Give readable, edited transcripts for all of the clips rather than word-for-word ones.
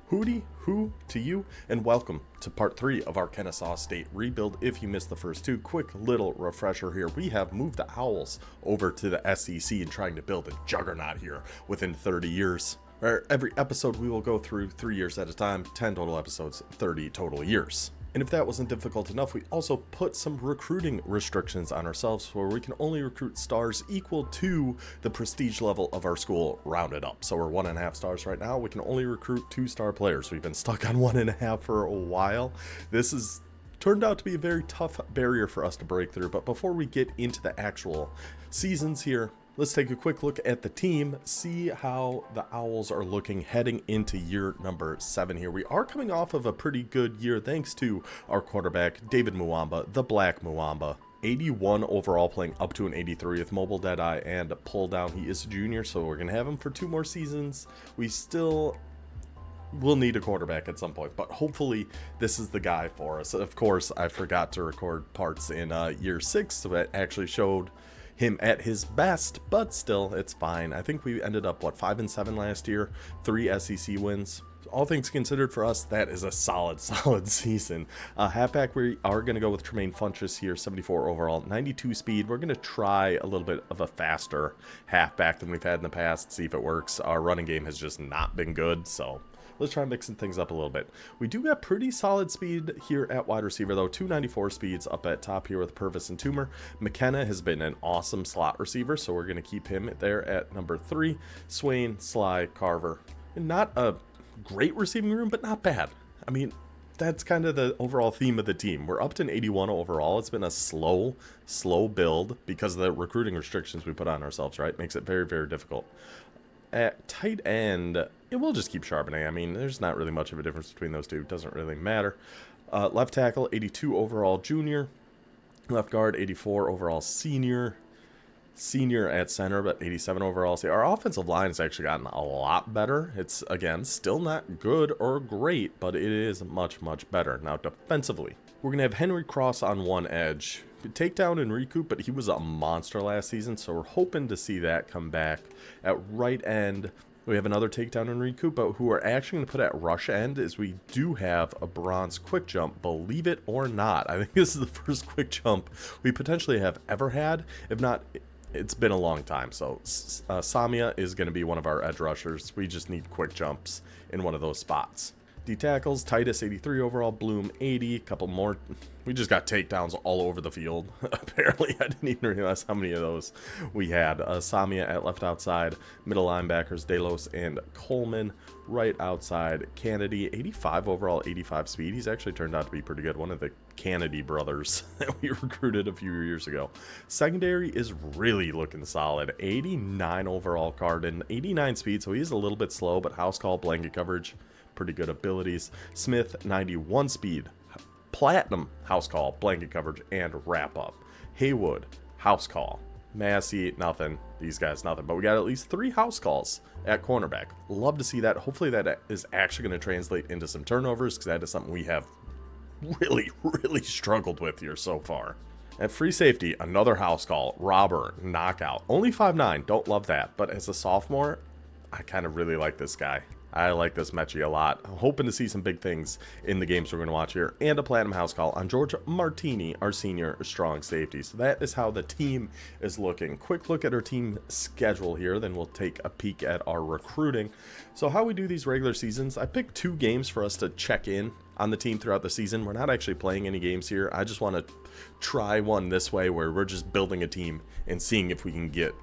Hooty hoo to you, and welcome to part 3 of our Kennesaw State rebuild. If you missed the first two, quick little refresher here. We have moved the Owls over to the SEC and trying to build a juggernaut here within 30 years. Every episode we will go through 3 years at a time, 10 total episodes, 30 total years. And if that wasn't difficult enough, we also put some recruiting restrictions on ourselves where we can only recruit stars equal to the prestige level of our school rounded up. So we're 1.5 stars right now. We can only recruit 2-star players. We've been stuck on 1.5 for a while. This has turned out to be a very tough barrier for us to break through. But before we get into the actual seasons here, let's take a quick look at the team, see how the Owls are looking heading into year number 7 here. We are coming off of a pretty good year thanks to our quarterback, David Muamba, the Black Muamba. 81 overall, playing up to an 83 with mobile deadeye and pull down. He is a junior, so we're going to have him for 2 more seasons. We still will need a quarterback at some point, but hopefully this is the guy for us. Of course, I forgot to record parts in year 6, so that actually showed him at his best, but still, it's fine. I think we ended up, 5-7 last year, 3 SEC wins. All things considered for us, that is a solid season. Halfback, we are going to go with Tremaine Funchess here, 74 overall, 92 speed. We're going to try a little bit of a faster halfback than we've had in the past, see if it works. Our running game has just not been good, so let's try mixing things up a little bit. We do got pretty solid speed here at wide receiver, though. 294 speeds up at top here with Purvis and Toomer. McKenna has been an awesome slot receiver, so we're going to keep him there at number 3. Swain, Sly, Carver. And not a great receiving room, but not bad. I mean, that's kind of the overall theme of the team. We're up to an 81 overall. It's been a slow build because of the recruiting restrictions we put on ourselves, right? Makes it very, very difficult. At tight end, we'll just keep sharpening. I mean, there's not really much of a difference between those two. It doesn't really matter. Left tackle, 82 overall junior. Left guard, 84 overall senior. Senior at center, but 87 overall. See, our offensive line has actually gotten a lot better. It's, again, still not good or great, but it is much, much better. Now, defensively, we're going to have Henry Cross on one edge. Takedown and recoup, but he was a monster last season, so we're hoping to see that come back. At right end, we have another takedown and recoup, but who we're actually going to put at rush end is we do have a bronze quick jump, believe it or not. I think this is the first quick jump we potentially have ever had. If not, it's been a long time. So Samia is going to be one of our edge rushers. We just need quick jumps in one of those spots. D tackles, Titus 83 overall, Bloom 80, a couple more. We just got takedowns all over the field. Apparently, I didn't even realize how many of those we had. Samia at left outside, middle linebackers, Delos and Coleman. Right outside, Kennedy, 85 overall, 85 speed. He's actually turned out to be pretty good. One of the Kennedy brothers that we recruited a few years ago. Secondary is really looking solid. 89 overall, Carden, 89 speed, so he's a little bit slow, but house call, blanket coverage, pretty good abilities. Smith, 91 speed, platinum house call, blanket coverage, and wrap up. Haywood, house call. Massey, nothing. These guys, nothing. But we got at least 3 house calls at cornerback. Love to see that. Hopefully that is actually going to translate into some turnovers, because that is something we have really struggled with here so far. At free safety, another house call. Robber, knockout. Only 5'9", don't love that. But as a sophomore, I kind of really like this guy. I like this Mechie a lot. I'm hoping to see some big things in the games we're going to watch here. And a platinum house call on George Martini, our senior strong safety. So that is how the team is looking. Quick look at our team schedule here. Then we'll take a peek at our recruiting. So how we do these regular seasons, I picked 2 games for us to check in on the team throughout the season. We're not actually playing any games here. I just want to try one this way where we're just building a team and seeing if we can get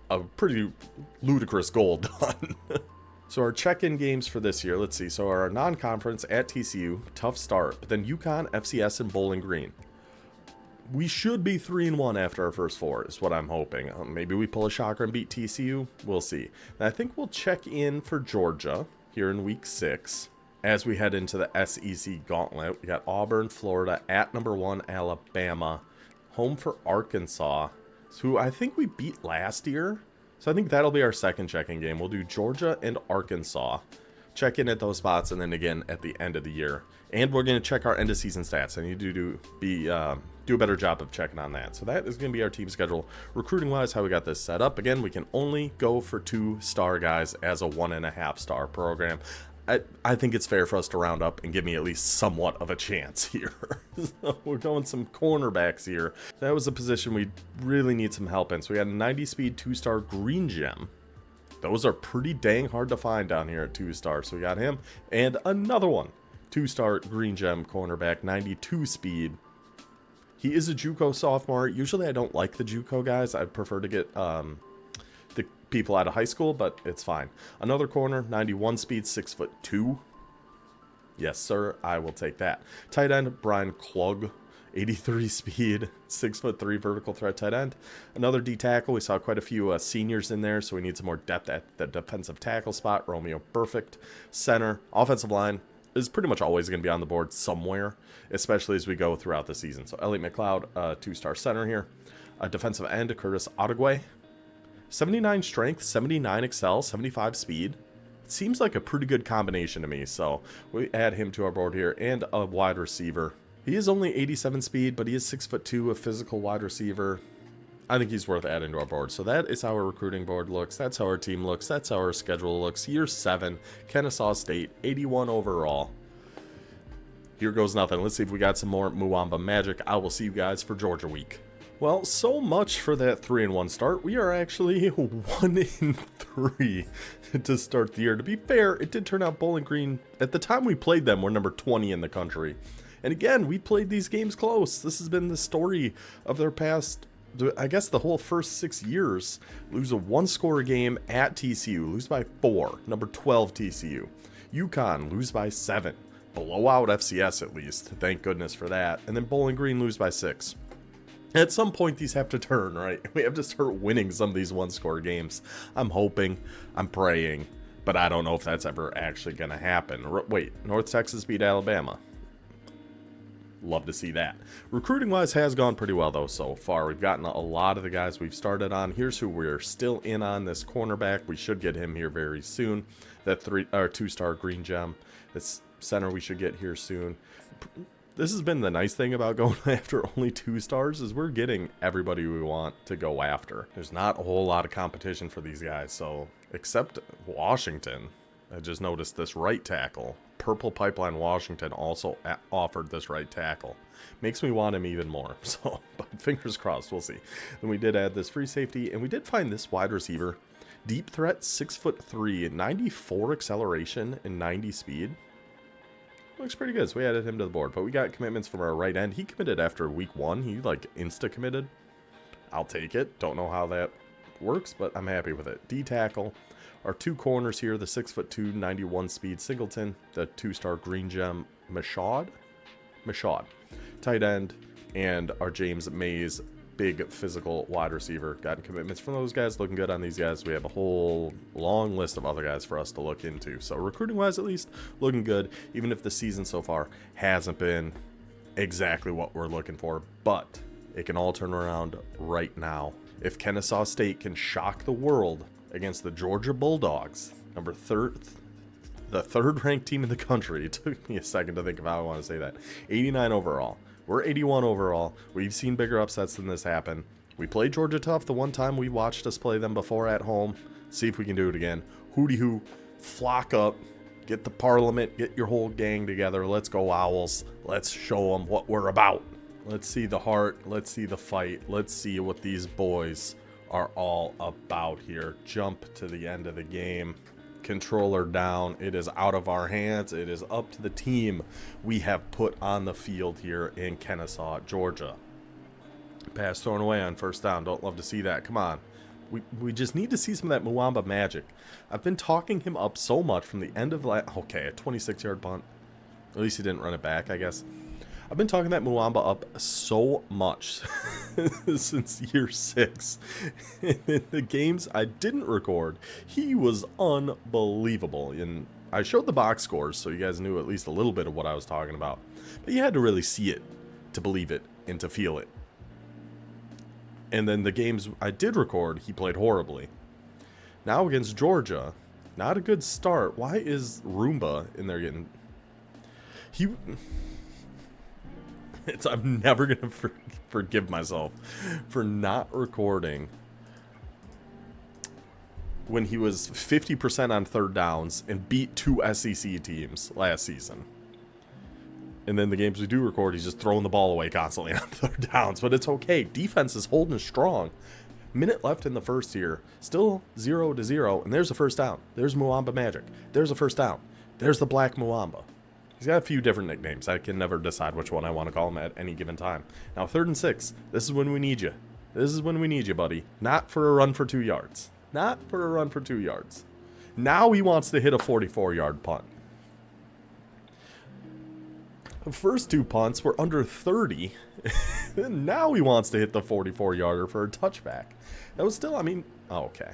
a pretty ludicrous goal done. So our check-in games for this year, let's see. So our non-conference at TCU, tough start. But then UConn, FCS, and Bowling Green. We should be 3-1 after our first 4 is what I'm hoping. Maybe we pull a shocker and beat TCU. We'll see. And I think we'll check in for Georgia here in week 6 as we head into the SEC gauntlet. We got Auburn, Florida, at number 1, Alabama. Home for Arkansas, who I think we beat last year. So I think that'll be our second check-in game. We'll do Georgia and Arkansas. Check in at those spots, and then again at the end of the year. And we're going to check our end-of-season stats. I need to do a better job of checking on that. So that is going to be our team schedule. Recruiting-wise, how we got this set up. Again, we can only go for 2-star guys as a 1.5-star program. I think it's fair for us to round up and give me at least somewhat of a chance here. So we're going some cornerbacks here. That was a position we really need some help in. So we got a 90 speed 2-star green gem. Those are pretty dang hard to find down here at 2-star. So we got him and another one. 2-star green gem cornerback, 92 speed. He is a JUCO sophomore. Usually I don't like the JUCO guys. I prefer to get the people out of high school, but it's fine. Another corner, 91 speed, 6'2". Yes, sir, I will take that. Tight end, Brian Klug, 83 speed, 6'3" vertical threat tight end. Another D tackle. We saw quite a few seniors in there, so we need some more depth at the defensive tackle spot. Romeo Perfect. Center, offensive line is pretty much always going to be on the board somewhere, especially as we go throughout the season. So Elliot McLeod, 2-star center here. Defensive end, Curtis Ottaway. 79 strength, 79 excel, 75 speed. It seems like a pretty good combination to me, so we add him to our board here. And a wide receiver. He is only 87 speed, but he is 6'2", a physical wide receiver. I think he's worth adding to our board. So that is how our recruiting board looks. That's how our team looks. That's how our schedule looks. Year 7, Kennesaw State, 81 overall. Here goes nothing. Let's see if we got some more Muamba magic. I will see you guys for Georgia week. Well, so much for that 3-1 start. We are actually 1-3 to start the year. To be fair, it did turn out Bowling Green, at the time we played them, we're number 20 in the country. And again, we played these games close. This has been the story of their past, I guess, the whole first 6 years. Lose a 1-score game at TCU, lose by 4, number 12 TCU. UConn, lose by 7. Blow out FCS at least, thank goodness for that. And then Bowling Green, lose by 6. At some point, these have to turn, right? We have to start winning some of these 1-score games. I'm hoping, I'm praying, but I don't know if that's ever actually going to happen. Wait, North Texas beat Alabama. Love to see that. Recruiting-wise has gone pretty well, though, so far. We've gotten a lot of the guys we've started on. Here's who we're still in on, this cornerback. We should get him here very soon. That 2-star green gem. This center we should get here soon. This has been the nice thing about going after only 2 stars is we're getting everybody we want to go after. There's not a whole lot of competition for these guys, so except Washington. I just noticed this right tackle. Purple Pipeline Washington also offered this right tackle. Makes me want him even more, so but fingers crossed, we'll see. Then we did add this free safety, and we did find this wide receiver. Deep threat, 6'3", 94 acceleration, and 90 speed. Looks pretty good, so we added him to the board. But we got commitments from our right end. He committed after week 1. He, like, insta-committed. I'll take it. Don't know how that works, but I'm happy with it. D-tackle. Our 2 corners here, the 6'2", 91 speed Singleton. The 2-star green gem Mashad. Tight end. And our James Mays, big physical wide receiver. Gotten commitments from those guys. Looking good on these guys. We have a whole long list of other guys for us to look into. So recruiting wise, at least, looking good, even if the season so far hasn't been exactly what we're looking for, but it can all turn around right now. If Kennesaw State can shock the world against the Georgia Bulldogs, the third ranked team in the country. It took me a second to think of how I want to say that. 89 overall. We're 81 overall. We've seen bigger upsets than this happen. We played Georgia tough the one time we watched us play them before at home. See if we can do it again. Hooty-hoo. Flock up. Get the Parliament. Get your whole gang together. Let's go Owls. Let's show them what we're about. Let's see the heart. Let's see the fight. Let's see what these boys are all about here. Jump to the end of the game. Controller down. It is out of our hands. It is up to the team we have put on the field here in Kennesaw, Georgia. Pass thrown away on first down. Don't love to see that. Come on. We just need to see some of that Muamba magic. I've been talking him up so much from the end of okay, a 26-yard punt. At least he didn't run it back, I guess. I've been talking that Muamba up so much since year 6. In the games I didn't record, he was unbelievable. And I showed the box scores so you guys knew at least a little bit of what I was talking about. But you had to really see it to believe it and to feel it. And then the games I did record, he played horribly. Now against Georgia, not a good start. Why is Roomba in there getting... I'm never going to forgive myself for not recording when he was 50% on third downs and beat 2 SEC teams last season. And then the games we do record, he's just throwing the ball away constantly on third downs. But it's okay. Defense is holding strong. Minute left in the first here. Still 0-0. And there's a first down. There's Muamba Magic. There's a first down. There's the Black Muamba. He's got a few different nicknames. I can never decide which one I want to call him at any given time. Now, 3rd and 6. This is when we need you. This is when we need you, buddy. Not for a run for 2 yards. Not for a run for 2 yards. Now he wants to hit a 44-yard punt. The first 2 punts were under 30. And now he wants to hit the 44-yarder for a touchback. That was still, I mean, oh, okay.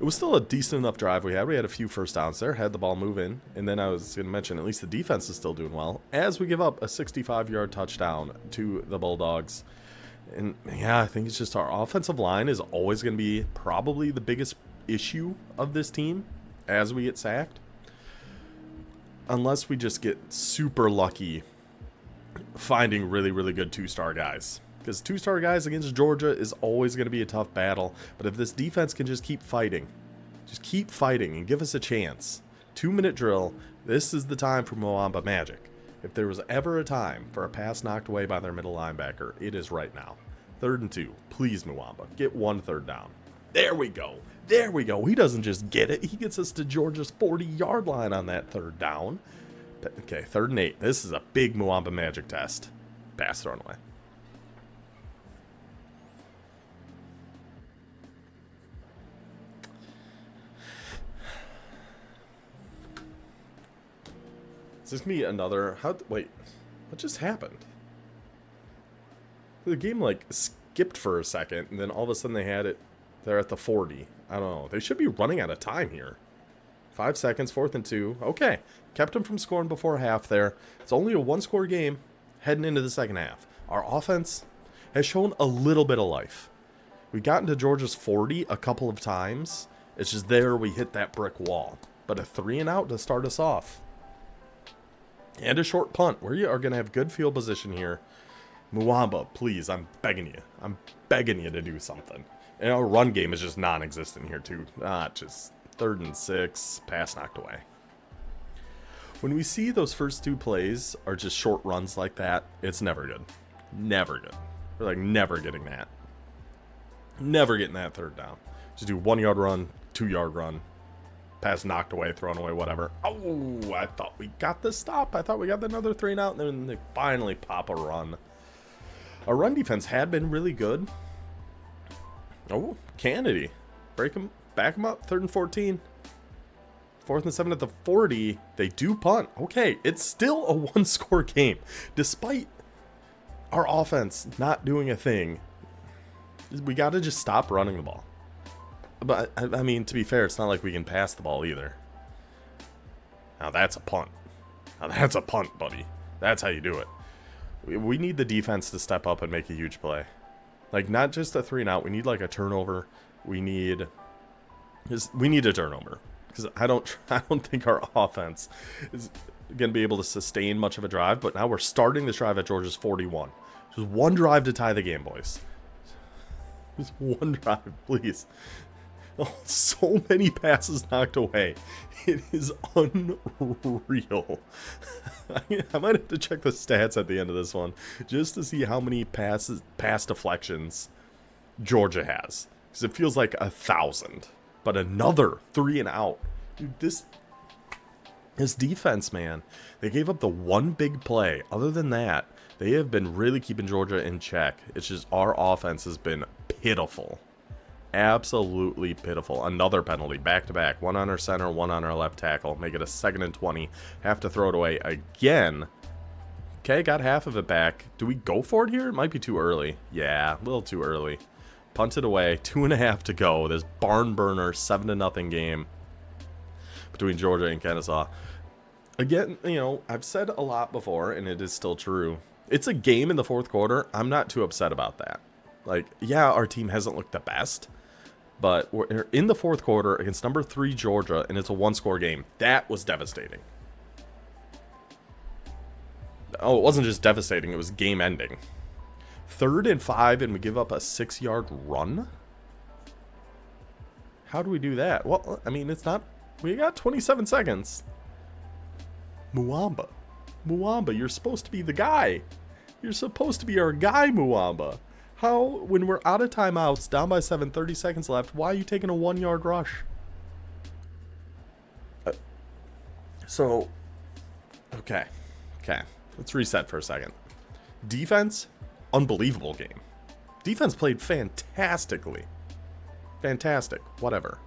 It was still a decent enough drive we had. We had a few first downs there, had the ball move in. And then I was going to mention, at least the defense is still doing well, as we give up a 65-yard touchdown to the Bulldogs. And yeah, I think it's just our offensive line is always going to be probably the biggest issue of this team as we get sacked. Unless we just get super lucky finding really, really good 2-star guys. Because 2-star guys against Georgia is always going to be a tough battle. But if this defense can just keep fighting and give us a chance. 2-minute drill, this is the time for Muamba Magic. If there was ever a time for a pass knocked away by their middle linebacker, it is right now. 3rd and 2. Please, Muamba, get 1 third down. There we go. There we go. He doesn't just get it. He gets us to Georgia's 40-yard line on that 3rd down. Okay, 3rd and 8. This is a big Muamba Magic test. Pass thrown away. Is this going to be another... Wait, what just happened? The game, like, skipped for a second, and then all of a sudden they had it... They're at the 40. I don't know. They should be running out of time here. 5 seconds, 4th and 2. Okay. Kept them from scoring before half there. It's only a 1-score game heading into the second half. Our offense has shown a little bit of life. We got into Georgia's 40 a couple of times. It's just there we hit that brick wall. But a 3 and out to start us off. And a short punt. We are going to have good field position here. Muamba, please, I'm begging you. I'm begging you to do something. And our run game is just non-existent here, too. Just 3rd and 6, pass knocked away. When we see those first 2 plays are just short runs like that, it's never good. Never good. We're like never getting that. Never getting that 3rd down. Just do 1-yard run, 2-yard run. Pass knocked away, thrown away, whatever. Oh, I thought we got the stop. I thought we got another 3 and out, and then they finally pop a run. Our run defense had been really good. Oh, Kennedy. Break him, back him up. 3rd and 14. 4th and 7 at the 40. They do punt. Okay, it's still a 1-score game. Despite our offense not doing a thing, we got to just stop running the ball. But, I mean, to be fair, it's not like we can pass the ball either. Now that's a punt. Now that's a punt, buddy. That's how you do it. We need the defense to step up and make a huge play. Like, not just a 3 and out. We need, like, a turnover. We need a turnover. Because I don't think our offense is going to be able to sustain much of a drive. But now we're starting this drive at Georgia's 41. Just 1 drive to tie the game, boys. Just 1 drive, please. Oh, so many passes knocked away. It is unreal. I might have to check the stats at the end of this one just to see how many pass deflections Georgia has. Because it feels like 1,000. But another 3 and out. Dude, this defense, man. They gave up the 1 big play. Other than that, they have been really keeping Georgia in check. It's just our offense has been pitiful. Absolutely pitiful. Another penalty, back-to-back. 1 on our center, 1 on our left tackle. Make it a 2nd and 20. Have to throw it away again. Okay, got half of it back. Do we go for it here? It might be too early. Yeah, a little too early. Punt it away. 2.5 to go. This barn burner 7-0 game between Georgia and Kennesaw. Again, you know, I've said a lot before, and it is still true. It's a game in the 4th quarter. I'm not too upset about that. Like, yeah, our team hasn't looked the best. But we're in the 4th quarter against number 3 Georgia, and it's a 1-score game. That was devastating. Oh, it wasn't just devastating. It was game-ending. 3rd and 5, and we give up a 6-yard run? How do we do that? Well, I mean, it's not... We got 27 seconds. Muamba. Muamba, you're supposed to be the guy. You're supposed to be our guy, Muamba. How, when we're out of timeouts, down by 7, 30 seconds left, why are you taking a 1-yard rush? Okay. Let's reset for a second. Defense, unbelievable game. Defense played fantastically. Fantastic. Whatever.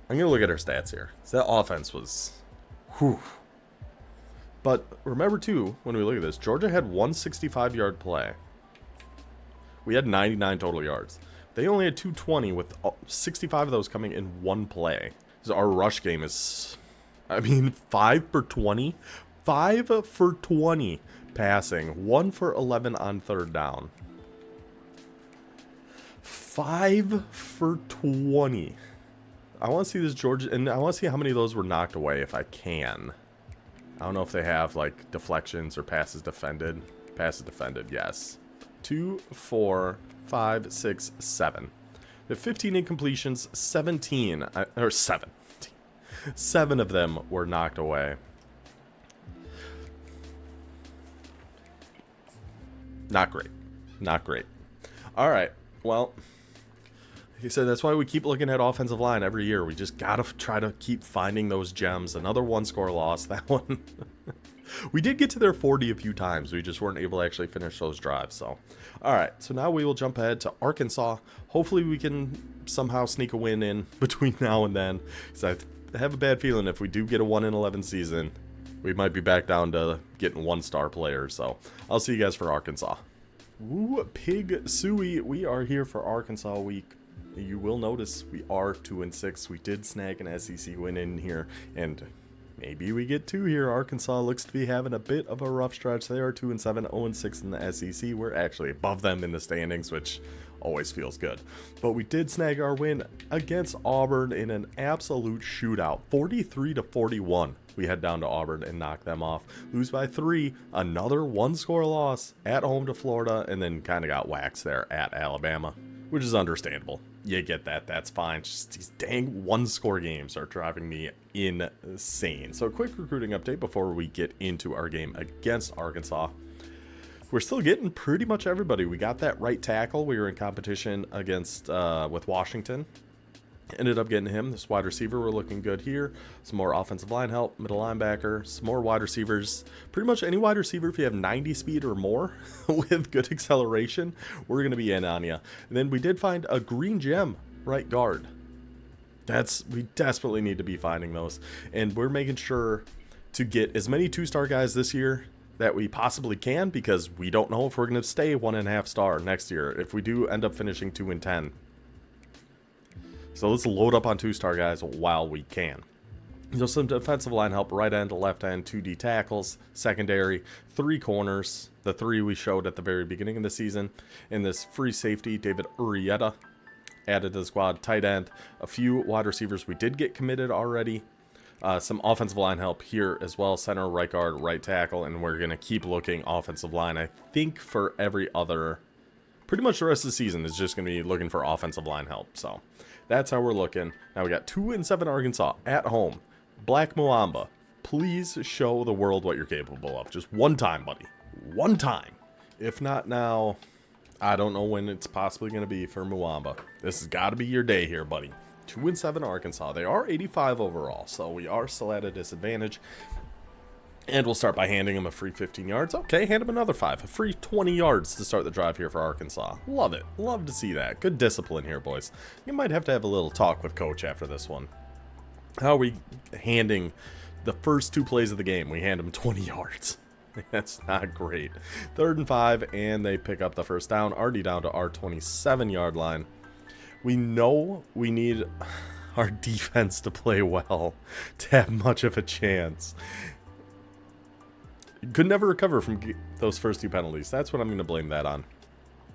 I'm going to look at our stats here. So that offense was... Whew. But remember, too, when we look at this, Georgia had 165-yard play. We had 99 total yards. They only had 220, with 65 of those coming in one play. So our rush game is... I mean, 5 for 20. 5 for 20 passing. 1 for 11 on third down. 5 for 20. I want to see this Georgia, and I want to see how many of those were knocked away if I can. I don't know if they have like deflections or passes defended. Passes defended, yes. 2, 4, 5, 6, 7. The 15 incompletions, 17 or 7. 7 of them were knocked away. Not great. Not great. All right. Well, like I said, that's why we keep looking at offensive line every year. We just got to try to keep finding those gems. Another 1-score loss. That one. We did get to their 40 a few times. We just weren't able to actually finish those drives. So, all right. So now we will jump ahead to Arkansas. Hopefully we can somehow sneak a win in between now and then. Because I have a bad feeling if we do get a 1-11 season, we might be back down to getting 1-star players. So I'll see you guys for Arkansas. Woo, pig suey. We are here for Arkansas week. You will notice we are 2-6. We did snag an SEC win in here, and maybe we get 2 here. Arkansas looks to be having a bit of a rough stretch. They are 2-7, 0-6 in the SEC. We're actually above them in the standings, which always feels good. But we did snag our win against Auburn in an absolute shootout, 43-41. We head down to Auburn and knock them off. Lose by 3, another 1-score loss at home to Florida, and then kind of got waxed there at Alabama, which is understandable. You get that, that's fine. Just these dang 1-score games are driving me insane. So a quick recruiting update before we get into our game against Arkansas. We're still getting pretty much everybody. We got that right tackle. We were in competition against with Washington. Ended up getting him. This wide receiver, we're looking good here. Some more offensive line help, middle linebacker, some more wide receivers. Pretty much any wide receiver, if you have 90 speed or more with good acceleration, we're going to be in on you. And then we did find a green gem right guard. We desperately need to be finding those. And we're making sure to get as many 2-star guys this year that we possibly can, because we don't know if we're going to stay 1.5-star next year if we do end up finishing 2-10. So let's load up on 2-star guys while we can. There's some defensive line help, right end to left end, 2 D tackles, secondary, 3 corners, the 3 we showed at the very beginning of the season. In this free safety, David Urieta added to the squad, tight end, a few wide receivers we did get committed already. Some offensive line help here as well, center, right guard, right tackle, and we're going to keep looking offensive line. I think for every other, pretty much the rest of the season is just going to be looking for offensive line help. So that's how we're looking. Now we got 2-7 Arkansas at home. Black Muamba, please show the world what you're capable of. Just one time, buddy. One time. If not now, I don't know when it's possibly going to be for Muamba. This has got to be your day here, buddy. 2-7 Arkansas. They are 85 overall, so we are still at a disadvantage. And we'll start by handing him a free 15 yards. Okay, hand him another 5. A free 20 yards to start the drive here for Arkansas. Love it. Love to see that. Good discipline here, boys. You might have to have a little talk with Coach after this one. How are we handing the first 2 plays of the game? We hand him 20 yards. That's not great. 3rd and 5, and they pick up the first down. Already down to our 27-yard line. We know we need our defense to play well to have much of a chance. Could never recover from those first 2 penalties. That's what I'm going to blame that on.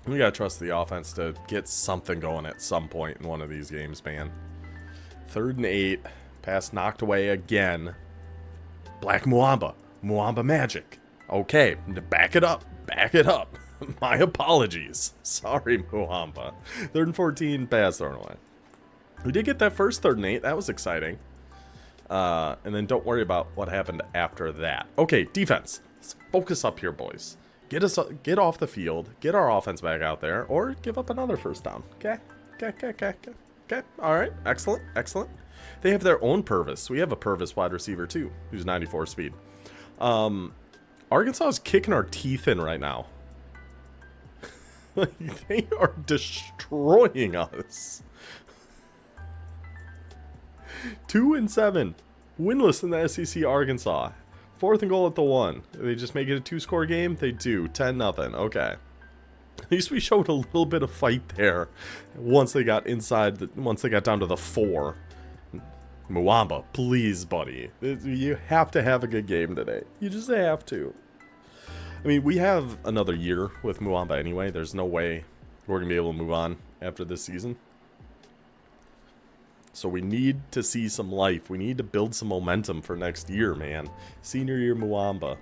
We got to trust the offense to get something going at some point in one of these games, man. 3rd and 8. Pass knocked away again. Black Muamba. Muamba magic. Okay, back it up. Back it up. My apologies. Sorry, Muamba. 3rd and 14, pass thrown away. We did get that first 3rd and 8. That was exciting. And then don't worry about what happened after that. Okay, defense. Let's focus up here, boys. Get off the field. Get our offense back out there. Or give up another first down. Okay. All right. Excellent. They have their own Purvis. We have a Purvis wide receiver, too, who's 94 speed. Arkansas is kicking our teeth in right now. They are destroying us. 2-7. Winless in the SEC, Arkansas. 4th and goal at the 1. They just make it a 2-score game? They do. 10-0. Okay. At least we showed a little bit of fight there once they got once they got down to the 4. Muamba, please, buddy. You have to have a good game today. You just have to. I mean, we have another year with Muamba anyway. There's no way we're going to be able to move on after this season. So we need to see some life. We need to build some momentum for next year, man. Senior year Muamba.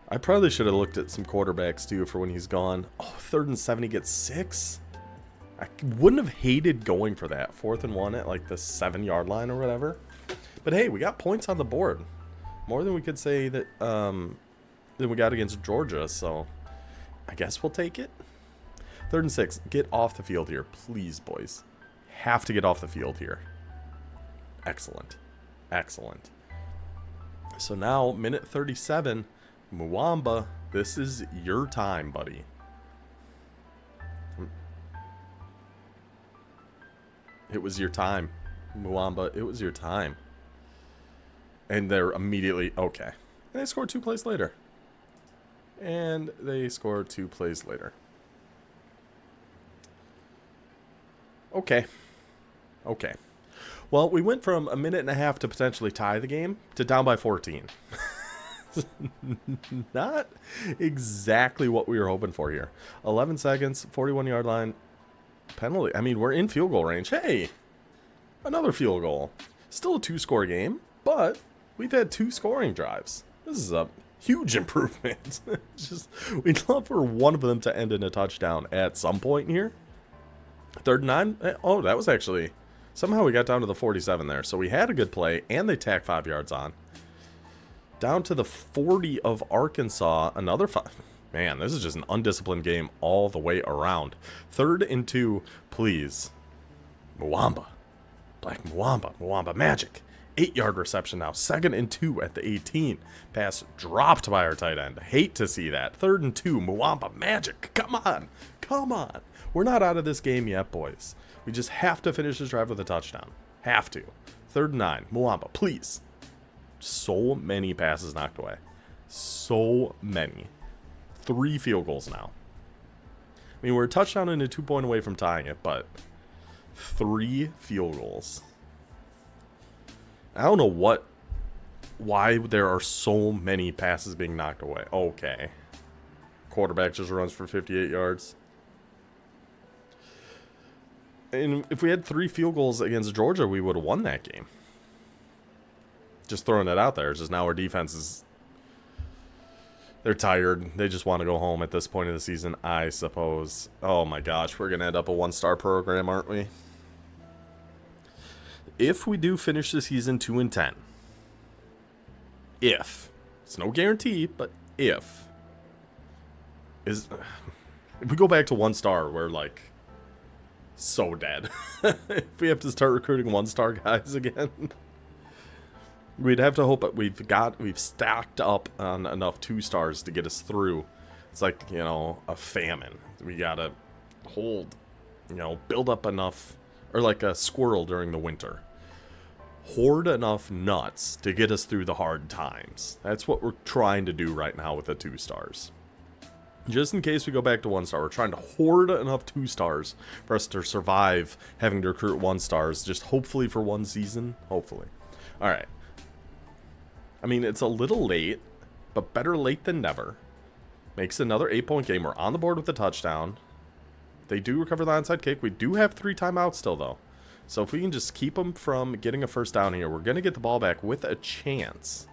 I probably should have looked at some quarterbacks, too, for when he's gone. Oh, 3rd and 7, he gets 6? I wouldn't have hated going for that. 4th and 1 at, like, the 7-yard line or whatever. But, hey, we got points on the board. More than we could say that, than we got against Georgia, so I guess we'll take it. 3rd and 6. Get off the field here, please, boys. Have to get off the field here. Excellent. So now, minute 37, Muamba, this is your time, buddy. It was your time, Muamba. It was your time. And they're immediately, okay. And they scored 2 plays later. Okay. Well, we went from a minute and a half to potentially tie the game to down by 14. Not exactly what we were hoping for here. 11 seconds, 41-yard line, penalty. I mean, we're in field goal range. Hey, another field goal. Still a 2-score game, but we've had 2 scoring drives. This is a huge improvement. Just, we'd love for one of them to end in a touchdown at some point here. 3rd and 9. Oh, that was actually... Somehow we got down to the 47 there. So we had a good play, and they tacked 5 yards on. Down to the 40 of Arkansas. Another 5. Man, this is just an undisciplined game all the way around. 3rd and 2, please. Muamba. Black Muamba. Muamba magic. 8-yard reception now. 2nd and 2 at the 18. Pass dropped by our tight end. Hate to see that. 3rd and 2. Muamba magic. Come on. We're not out of this game yet, boys. We just have to finish this drive with a touchdown. Have to. 3rd and 9. Muamba, please. So many passes knocked away. So many. 3 field goals now. I mean, we're a touchdown and a 2-point away from tying it, but 3 field goals. I don't know why there are so many passes being knocked away. Okay. Quarterback just runs for 58 yards. And if we had 3 field goals against Georgia, we would have won that game. Just throwing it out there. It's just now our defense is... They're tired. They just want to go home at this point of the season, I suppose. Oh my gosh, we're going to end up a 1-star program, aren't we? If we do finish the season 2-10. If. It's no guarantee, but if. If we go back to 1-star, we're like... so dead. If we have to start recruiting 1-star guys again, we'd have to hope that we've stacked up on enough 2-stars to get us through. It's like, you know, a famine. We gotta build up enough, or like a squirrel during the winter. Hoard enough nuts to get us through the hard times. That's what we're trying to do right now with the 2-stars. Just in case we go back to 1-star, we're trying to hoard enough 2-stars for us to survive having to recruit 1-stars, just hopefully for 1 season. Hopefully. Alright. I mean, it's a little late, but better late than never. Makes another 8-point game. We're on the board with the touchdown. They do recover the onside kick. We do have 3 timeouts still, though. So if we can just keep them from getting a first down here, we're going to get the ball back with a chance.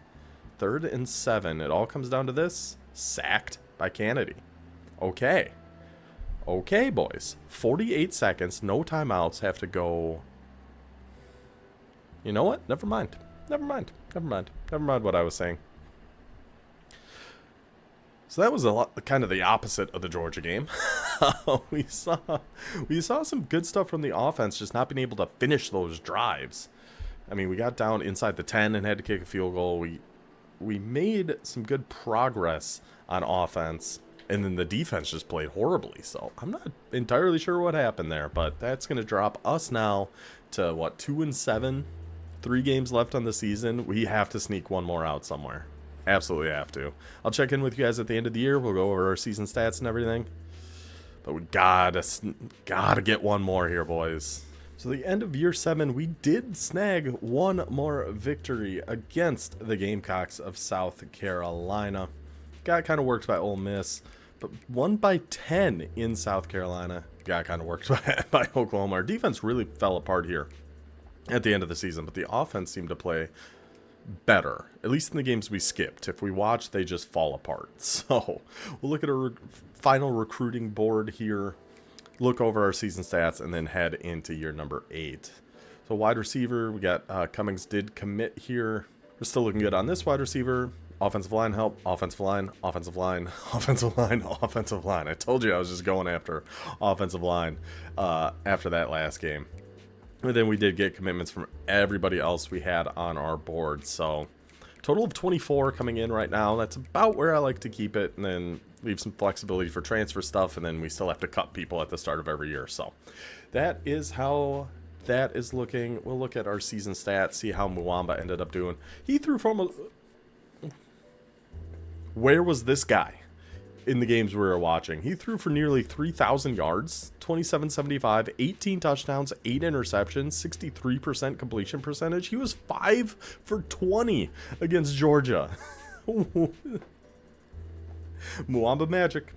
3rd and 7. It all comes down to this. Sacked by Kennedy. Okay. Okay, boys. 48 seconds, no timeouts, have to go. You know what? Never mind. Never mind. Never mind. Never mind what I was saying. So that was a lot, kind of the opposite of the Georgia game. we saw some good stuff from the offense, just not being able to finish those drives. I mean, we got down inside the 10 and had to kick a field goal. We made some good progress on offense, and then the defense just played horribly. So I'm not entirely sure what happened there, but that's going to drop us now to, what, 2-7? 3 games left on the season. We have to sneak one more out somewhere. Absolutely have to. I'll check in with you guys at the end of the year. We'll go over our season stats and everything. But we gotta get one more here, boys. So the end of year 7, we did snag one more victory against the Gamecocks of South Carolina. Got kind of worked by Ole Miss, but won by 10 in South Carolina. Got kind of worked by Oklahoma. Our defense really fell apart here at the end of the season, but the offense seemed to play better, at least in the games we skipped. If we watch, they just fall apart. So we'll look at our final recruiting board here, look over our season stats, and then head into year number 8. So wide receiver, we got Cummings did commit here. We're still looking good on this wide receiver. Offensive line help, offensive line, offensive line, offensive line, offensive line. I told you I was just going after offensive line after that last game. And then we did get commitments from everybody else we had on our board. So total of 24 coming in right now. That's about where I like to keep it, and then leave some flexibility for transfer stuff, and then we still have to cut people at the start of every year. So that is how that is looking. We'll look at our season stats, see how Muamba ended up doing. He threw from where was this guy in the games we were watching? He threw for nearly 3,000 yards, 2775, 18 touchdowns, 8 interceptions, 63% completion percentage. He was 5 for 20 against Georgia. Muamba magic.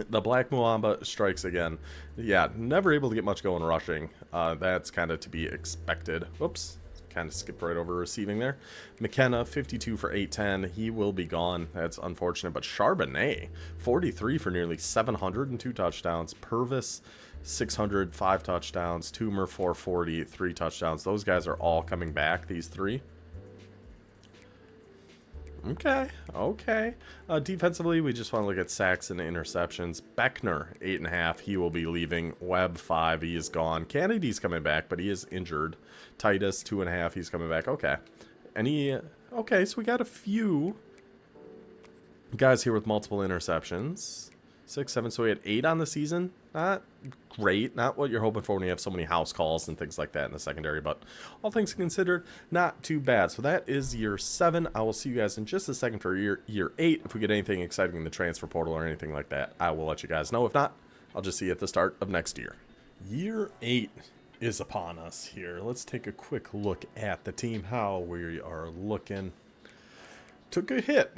The Black Muamba strikes again. Yeah, never able to get much going rushing. That's kind of to be expected. Whoops. Kind of skipped right over receiving there. McKenna, 52 for 810. He will be gone. That's unfortunate. But Charbonnet, 43 for nearly 700 and 2 touchdowns. Purvis, 600, 5 touchdowns. Toomer, 440, 3 touchdowns. Those guys are all coming back, these 3. Okay. Defensively, we just want to look at sacks and interceptions. Beckner, 8.5. He will be leaving. Webb, 5. He is gone. Kennedy's coming back, but he is injured. Titus, 2.5. He's coming back. Okay. Okay, so we got a few guys here with multiple interceptions. 6, 7. So we had 8 on the season. Not great. Not what you're hoping for when you have so many house calls and things like that in the secondary. But all things considered, not too bad. So that is year 7. I will see you guys in just a second for year 8. If we get anything exciting in the transfer portal or anything like that, I will let you guys know. If not, I'll just see you at the start of next year. Year 8 is upon us here. Let's take a quick look at the team, how we are looking. Took a hit,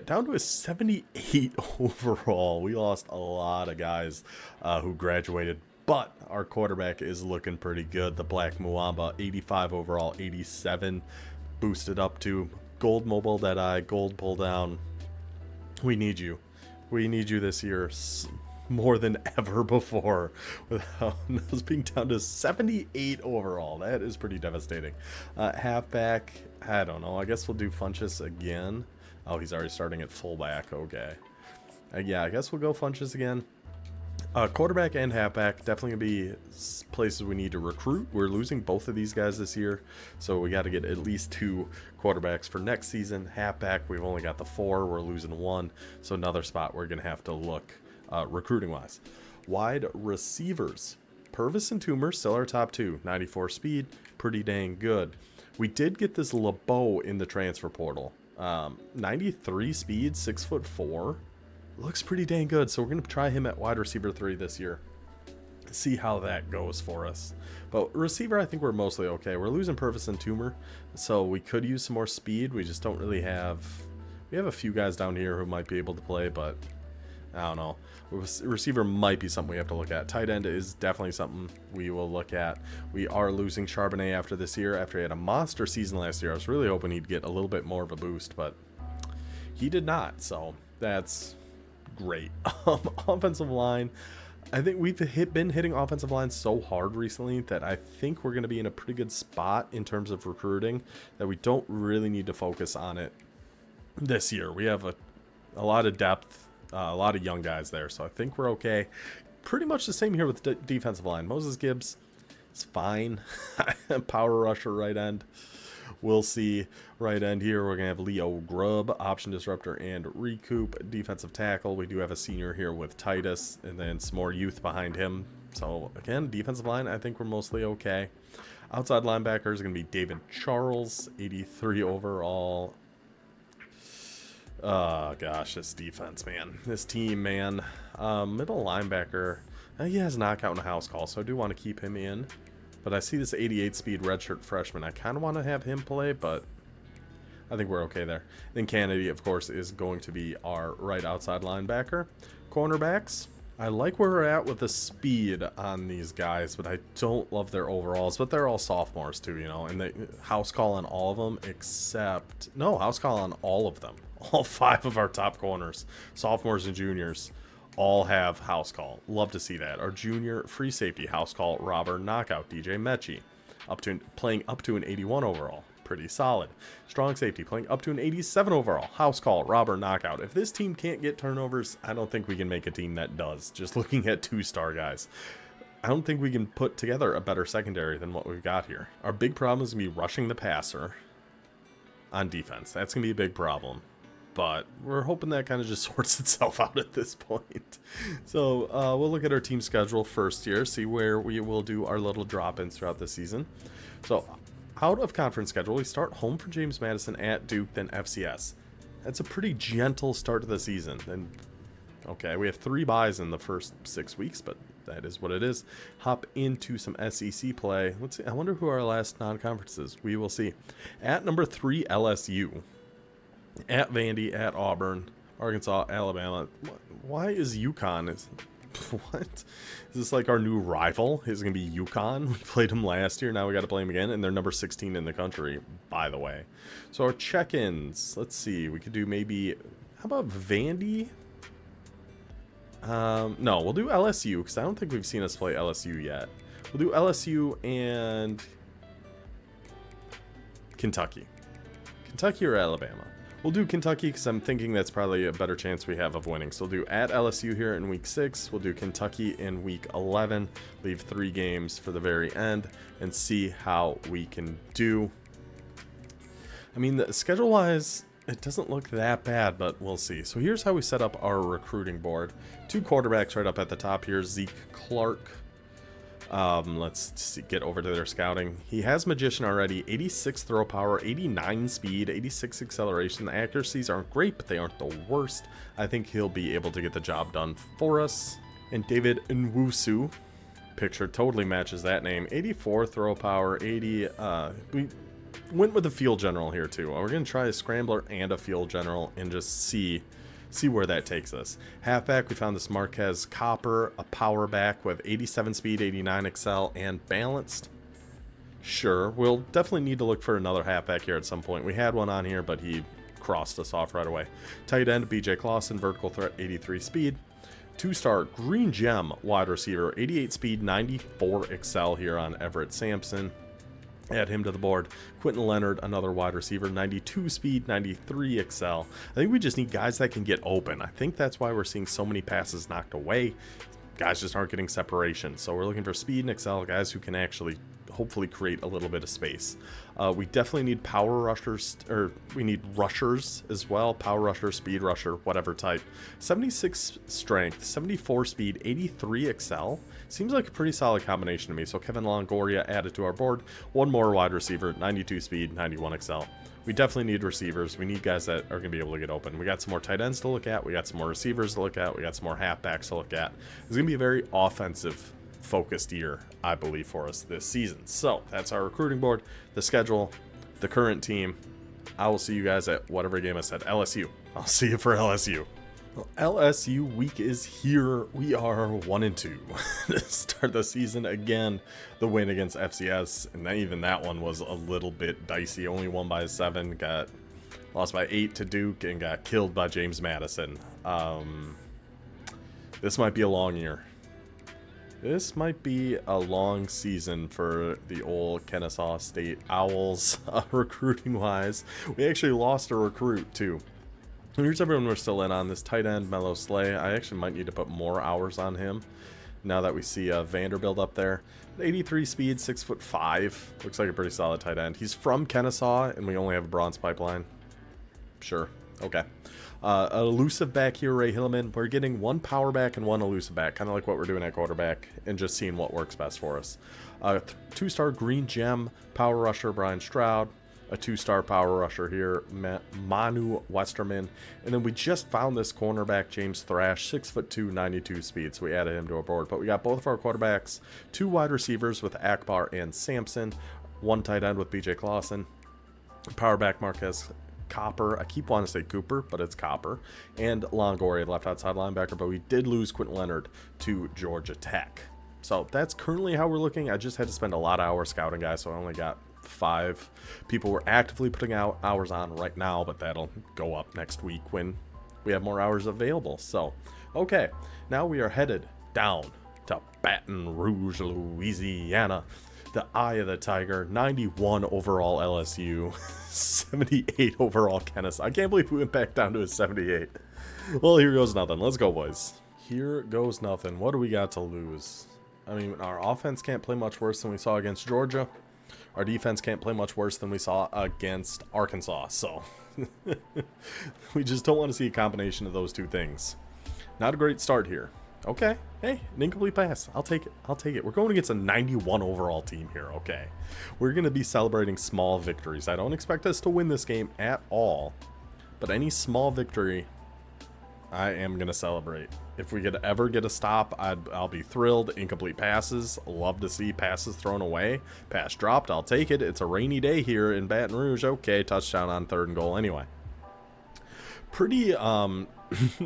down to a 78 overall. We lost a lot of guys who graduated, but our quarterback is looking pretty good. The Black Muamba, 85 overall, 87, boosted up to gold mobile deadeye, gold pull down. We need you. We need you this year more than ever before, without us being down to 78 overall. That is pretty devastating. Halfback, I don't know. I guess we'll do Funchess again. Oh, he's already starting at fullback. Okay. Yeah, I guess we'll go Funchess again. Quarterback and halfback, definitely going to be places we need to recruit. We're losing both of these guys this year, so we got to get at least 2 quarterbacks for next season. Halfback, we've only got the 4. We're losing 1, so another spot we're going to have to look recruiting-wise. Wide receivers. Purvis and Toomer, still our top 2. 94 speed, pretty dang good. We did get this LeBeau in the transfer portal. 93 speed, 6'4". Looks pretty dang good, so we're going to try him at wide receiver 3 this year. See how that goes for us. But receiver, I think we're mostly okay. We're losing Purvis and Toomer, so we could use some more speed. We just don't really have... We have a few guys down here who might be able to play, but I don't know. Receiver might be something we have to look at. Tight end is definitely something we will look at. We are losing Charbonnet after this year. After he had a monster season last year, I was really hoping he'd get a little bit more of a boost, but he did not. So that's great. Offensive line, I think we've been hitting offensive line so hard recently that I think we're going to be in a pretty good spot in terms of recruiting that we don't really need to focus on it this year. We have a lot of depth, a lot of young guys there, so I think we're okay. Pretty much the same here with the defensive line. Moses Gibbs is fine. Power rusher right end. We'll see. Right end here, we're going to have Leo Grubb, option disruptor, and recoup. Defensive tackle, we do have a senior here with Titus, and then some more youth behind him. So, again, defensive line, I think we're mostly okay. Outside linebacker is going to be David Charles, 83 overall. Oh, gosh, this defense, man. This team, man. Middle linebacker, he has knockout and a house call, so I do want to keep him in. But I see this 88 speed redshirt freshman. I kind of want to have him play, but I think we're okay there. Then Kennedy, of course, is going to be our right outside linebacker. Cornerbacks, I like where we're at with the speed on these guys, but I don't love their overalls. But they're all sophomores too, you know, and they house call on all of them except, no, house call on all of them. All 5 of our top corners, sophomores and juniors, all have house call. Love to see that. Our junior free safety house call, robber knockout, DJ Mechie, playing up to an 81 overall. Pretty solid. Strong safety playing up to an 87 overall. House call, robber knockout. If this team can't get turnovers, I don't think we can make a team that does. Just looking at 2-star guys, I don't think we can put together a better secondary than what we've got here. Our big problem is going to be rushing the passer on defense. That's going to be a big problem. But we're hoping that kind of just sorts itself out at this point. So we'll look at our team schedule first here, see where we will do our little drop-ins throughout the season. So out of conference schedule, we start home for James Madison, at Duke, then FCS. That's a pretty gentle start to the season. And okay, we have 3 byes in the first 6 weeks, but that is what it is. Hop into some SEC play. Let's see. I wonder who our last non-conference is. We will see. At number 3, LSU. At Vandy, at Auburn, Arkansas, Alabama. Why is UConn? What? Is this like our new rival? Is it going to be UConn? We played them last year. Now we got to play them again. And they're number 16 in the country, by the way. So our check-ins. Let's see. We could do maybe... How about Vandy? No, we'll do LSU because I don't think we've seen us play LSU yet. We'll do LSU and Kentucky. Kentucky or Alabama? We'll do Kentucky because I'm thinking that's probably a better chance we have of winning. So we'll do at LSU here in week 6. We'll do Kentucky in week 11. Leave 3 games for the very end and see how we can do. I mean, schedule-wise, it doesn't look that bad, but we'll see. So here's how we set up our recruiting board. 2 quarterbacks right up at the top here. Zeke Clark. Let's see, get over to their scouting. He has Magician already, 86 throw power, 89 speed, 86 acceleration. The accuracies aren't great, but they aren't the worst. I think he'll be able to get the job done for us. And David Nwusu, picture totally matches that name. 84 throw power, 80, we went with a field general here too. We're going to try a scrambler and a field general and just see where that takes us. Halfback, we found this Marquez Copper, a power back with 87 speed, 89 excel, and balanced. Sure, we'll definitely need to look for another halfback here at some point. We had one on here, but he crossed us off right away. Tight end, BJ Clausen, vertical threat, 83 speed. 2-star Green Gem wide receiver, 88 speed, 94 excel here on Everett Sampson. Add him to the board. Quentin Leonard, another wide receiver, 92 speed, 93 excel. I think we just need guys that can get open. I think that's why we're seeing so many passes knocked away. Guys just aren't getting separation. So we're looking for speed and excel, guys who can actually hopefully create a little bit of space. We definitely need power rushers, or we need rushers as well. Power rusher, speed rusher, whatever type. 76 strength, 74 speed, 83 excel. Seems like a pretty solid combination to me. So Kevin Longoria added to our board. One more wide receiver, 92 speed, 91 excel. We definitely need receivers. We need guys that are going to be able to get open. We got some more tight ends to look at. We got some more receivers to look at. We got some more halfbacks to look at. It's going to be a very offensive focused year, I believe, for us this season. So that's our recruiting board, the schedule, the current team. I will see you guys at whatever game I said. LSU. I'll see you for LSU. Well, LSU week is here. We are 1-2 to start the season. Again, the win against FCS, and then even that one was a little bit dicey. Only won by 7, got lost by 8 to Duke, and got killed by James Madison. This might be a long year. This might be a long season for the old Kennesaw State Owls, recruiting-wise. We actually lost a recruit, too. Here's everyone we're still in on. This tight end, Mellow Slay. I actually might need to put more hours on him now that we see Vanderbilt up there. 83 speed, 6'5". Looks like a pretty solid tight end. He's from Kennesaw, and we only have a bronze pipeline. Sure. Okay. Elusive back here, Ray Hillman. We're getting one power back and one elusive back, kind of like what we're doing at quarterback, and just seeing what works best for us. 2-star green gem power rusher, Brian Stroud. A 2-star power rusher here, Manu Westerman. And then we just found this cornerback, James Thrash, 6'2", 92 speed. So we added him to our board. But we got both of our quarterbacks, 2 wide receivers with Akbar and Sampson, 1 tight end with BJ Clausen, power back Marquez Copper. I keep wanting to say Cooper, but it's Copper. And Longoria, left outside linebacker. But we did lose Quentin Leonard to Georgia Tech. So that's currently how we're looking. I just had to spend a lot of hours scouting, guys, so I only got 5 people we're actively putting out hours on right now, but that'll go up next week when we have more hours available. So, okay, now we are headed down to Baton Rouge, Louisiana. The Eye of the Tiger, 91 overall LSU, 78 overall Kennesaw. I can't believe we went back down to a 78. Well, here goes nothing. Let's go, boys. Here goes nothing. What do we got to lose? I mean, our offense can't play much worse than we saw against Georgia. Our defense can't play much worse than we saw against Arkansas. So, we just don't want to see a combination of those two things. Not a great start here. Okay. Hey, an incomplete pass. I'll take it. I'll take it. We're going against a 91 overall team here. Okay. We're going to be celebrating small victories. I don't expect us to win this game at all. But any small victory, I am going to celebrate. If we could ever get a stop, I'll be thrilled. Incomplete passes. Love to see passes thrown away. Pass dropped. I'll take it. It's a rainy day here in Baton Rouge. Okay, touchdown on 3rd and goal anyway. Pretty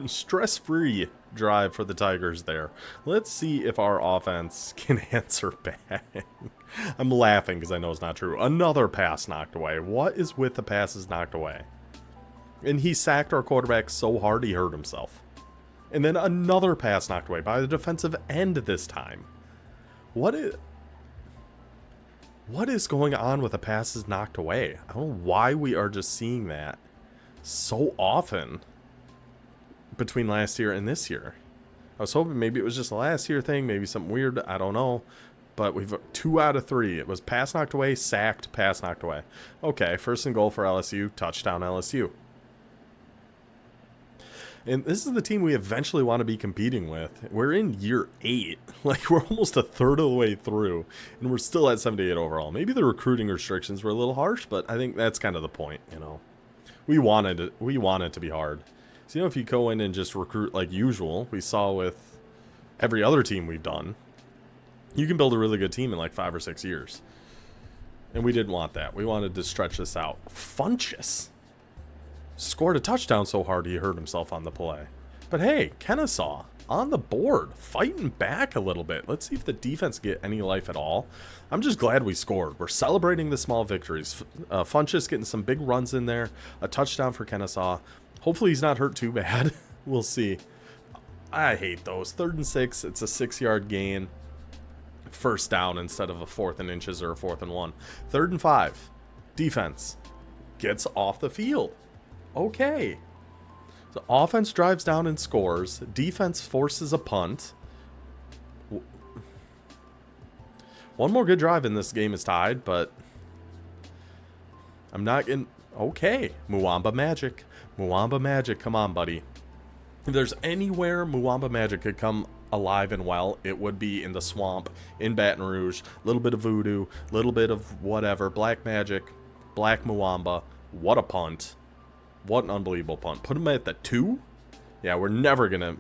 stress-free drive for the Tigers there. Let's see if our offense can answer back. I'm laughing because I know it's not true. Another pass knocked away. What is with the passes knocked away? And he sacked our quarterback so hard he hurt himself. And then another pass knocked away by the defensive end this time. What is going on with the passes knocked away? I don't know why we are just seeing that so often between last year and this year. I was hoping maybe it was just a last year thing, maybe something weird, I don't know. But we've 2 out of 3. It was pass knocked away, sacked, pass knocked away. Okay, 1st and goal for LSU, touchdown LSU. And this is the team we eventually want to be competing with. We're in year 8. Like, we're almost a third of the way through, and we're still at 78 overall. Maybe the recruiting restrictions were a little harsh, but I think that's kind of the point, you know. We want it to be hard. So, you know, if you go in and just recruit like usual, we saw with every other team we've done, you can build a really good team in like 5 or 6 years. And we didn't want that. We wanted to stretch this out. Funchess scored a touchdown so hard he hurt himself on the play. But hey, Kennesaw on the board, fighting back a little bit. Let's see if the defense get any life at all. I'm just glad we scored. We're celebrating the small victories. Funchess getting some big runs in there. A touchdown for Kennesaw. Hopefully he's not hurt too bad. We'll see. I hate those. 3rd and 6. It's a 6-yard gain. 1st down instead of a 4th and inches or a 4th and 1. 3rd and 5. Defense gets off the field. Okay. So offense drives down and scores. Defense forces a punt. One more good drive and this game is tied, but I'm not getting... Okay. Muamba magic. Muamba magic. Come on, buddy. If there's anywhere Muamba magic could come alive and well, it would be in the swamp in Baton Rouge. A little bit of voodoo. A little bit of whatever. Black magic. Black Muamba. What a punt. What an unbelievable punt. Put him at the 2? Yeah, we're never going to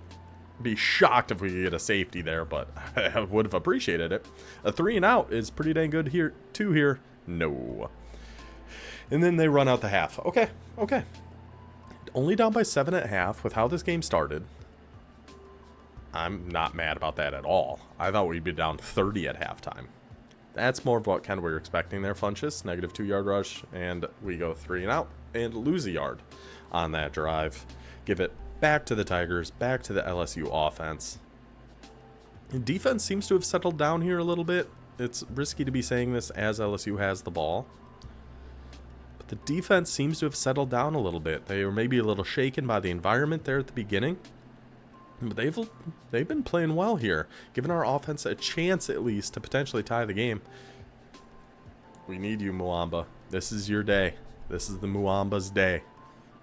be shocked if we could get a safety there, but I would have appreciated it. A 3 and out is pretty dang good here. 2 here. No. And then they run out the half. Okay. Okay. Only down by 7 at half with how this game started. I'm not mad about that at all. I thought we'd be down 30 at halftime. That's more of what kind of we were expecting there, Funchess. Negative 2-yard rush, and we go 3 and out and lose a yard on that drive. Give it back to the Tigers, back to the LSU offense. Defense seems to have settled down here a little bit. It's risky to be saying this as LSU has the ball. But the defense seems to have settled down a little bit. They were maybe a little shaken by the environment there at the beginning. But they've been playing well here, giving our offense a chance at least to potentially tie the game. We need you, Muamba. This is your day. This is the Muamba's day.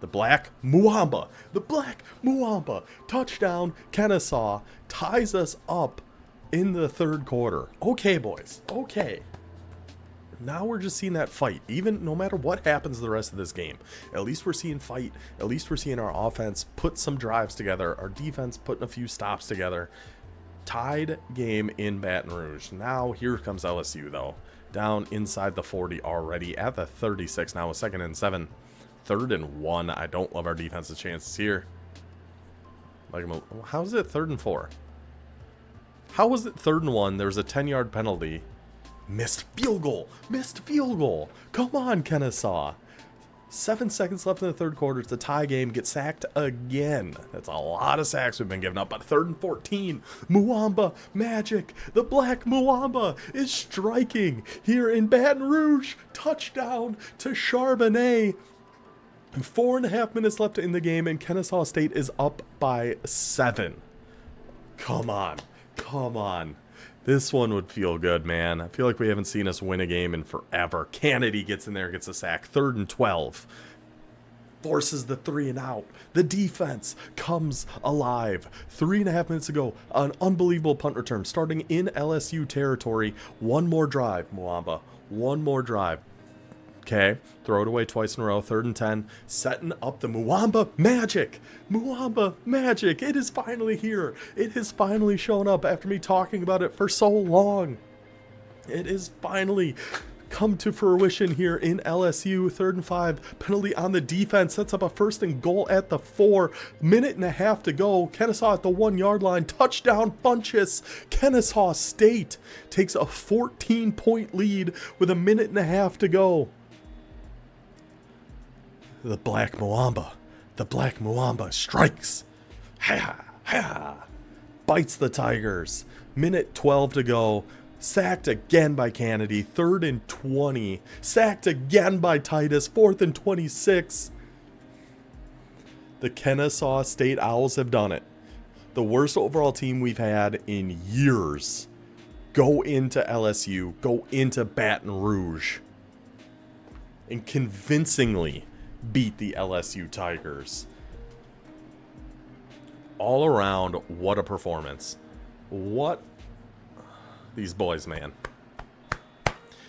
The Black Muamba. The Black Muamba. Touchdown. Kennesaw ties us up in the third quarter. Okay, boys. Okay. Now we're just seeing that fight. Even no matter what happens the rest of this game, at least we're seeing fight. At least we're seeing our offense put some drives together. Our defense putting a few stops together. Tied game in Baton Rouge. Now here comes LSU, though. Down inside the 40 already at the 36 now with 2nd and 7. 3rd and 1. I don't love our defensive chances here. Like, how is it 3rd and 4? How was it 3rd and 1? There was a 10-yard penalty. Missed field goal. Missed field goal. Come on, Kennesaw. 7 seconds left in the third quarter. It's a tie game. Get sacked again. That's a lot of sacks we've been giving up. But 3rd and 14. Muamba magic. The Black Muamba is striking here in Baton Rouge. Touchdown to Charbonnet. 4.5 minutes left in the game, and Kennesaw State is up by 7. Come on. Come on. This one would feel good, man. I feel like we haven't seen us win a game in forever. Kennedy gets in there, gets a sack. 3rd and 12. Forces the 3 and out. The defense comes alive. 3.5 minutes ago, an unbelievable punt return starting in LSU territory. One more drive, Muamba. One more drive. Okay, throw it away twice in a row. 3rd and 10, setting up the Muamba magic. Muamba magic. It is finally here. It has finally shown up after me talking about it for so long. It is finally come to fruition here in LSU. 3rd and 5, penalty on the defense. Sets up a 1st and goal at the 4. 1.5 minutes to go. Kennesaw at the 1-yard line. Touchdown Bunches. Kennesaw State takes a 14-point lead with 1.5 minutes to go. The Black Muamba. The Black Muamba strikes. Ha ha. Bites the Tigers. 1:12 to go. Sacked again by Kennedy. 3rd and 20. Sacked again by Titus. 4th and 26. The Kennesaw State Owls have done it. The worst overall team we've had in years. Go into LSU. Go into Baton Rouge. And convincingly beat the LSU Tigers. All around, what a performance. What these boys, man.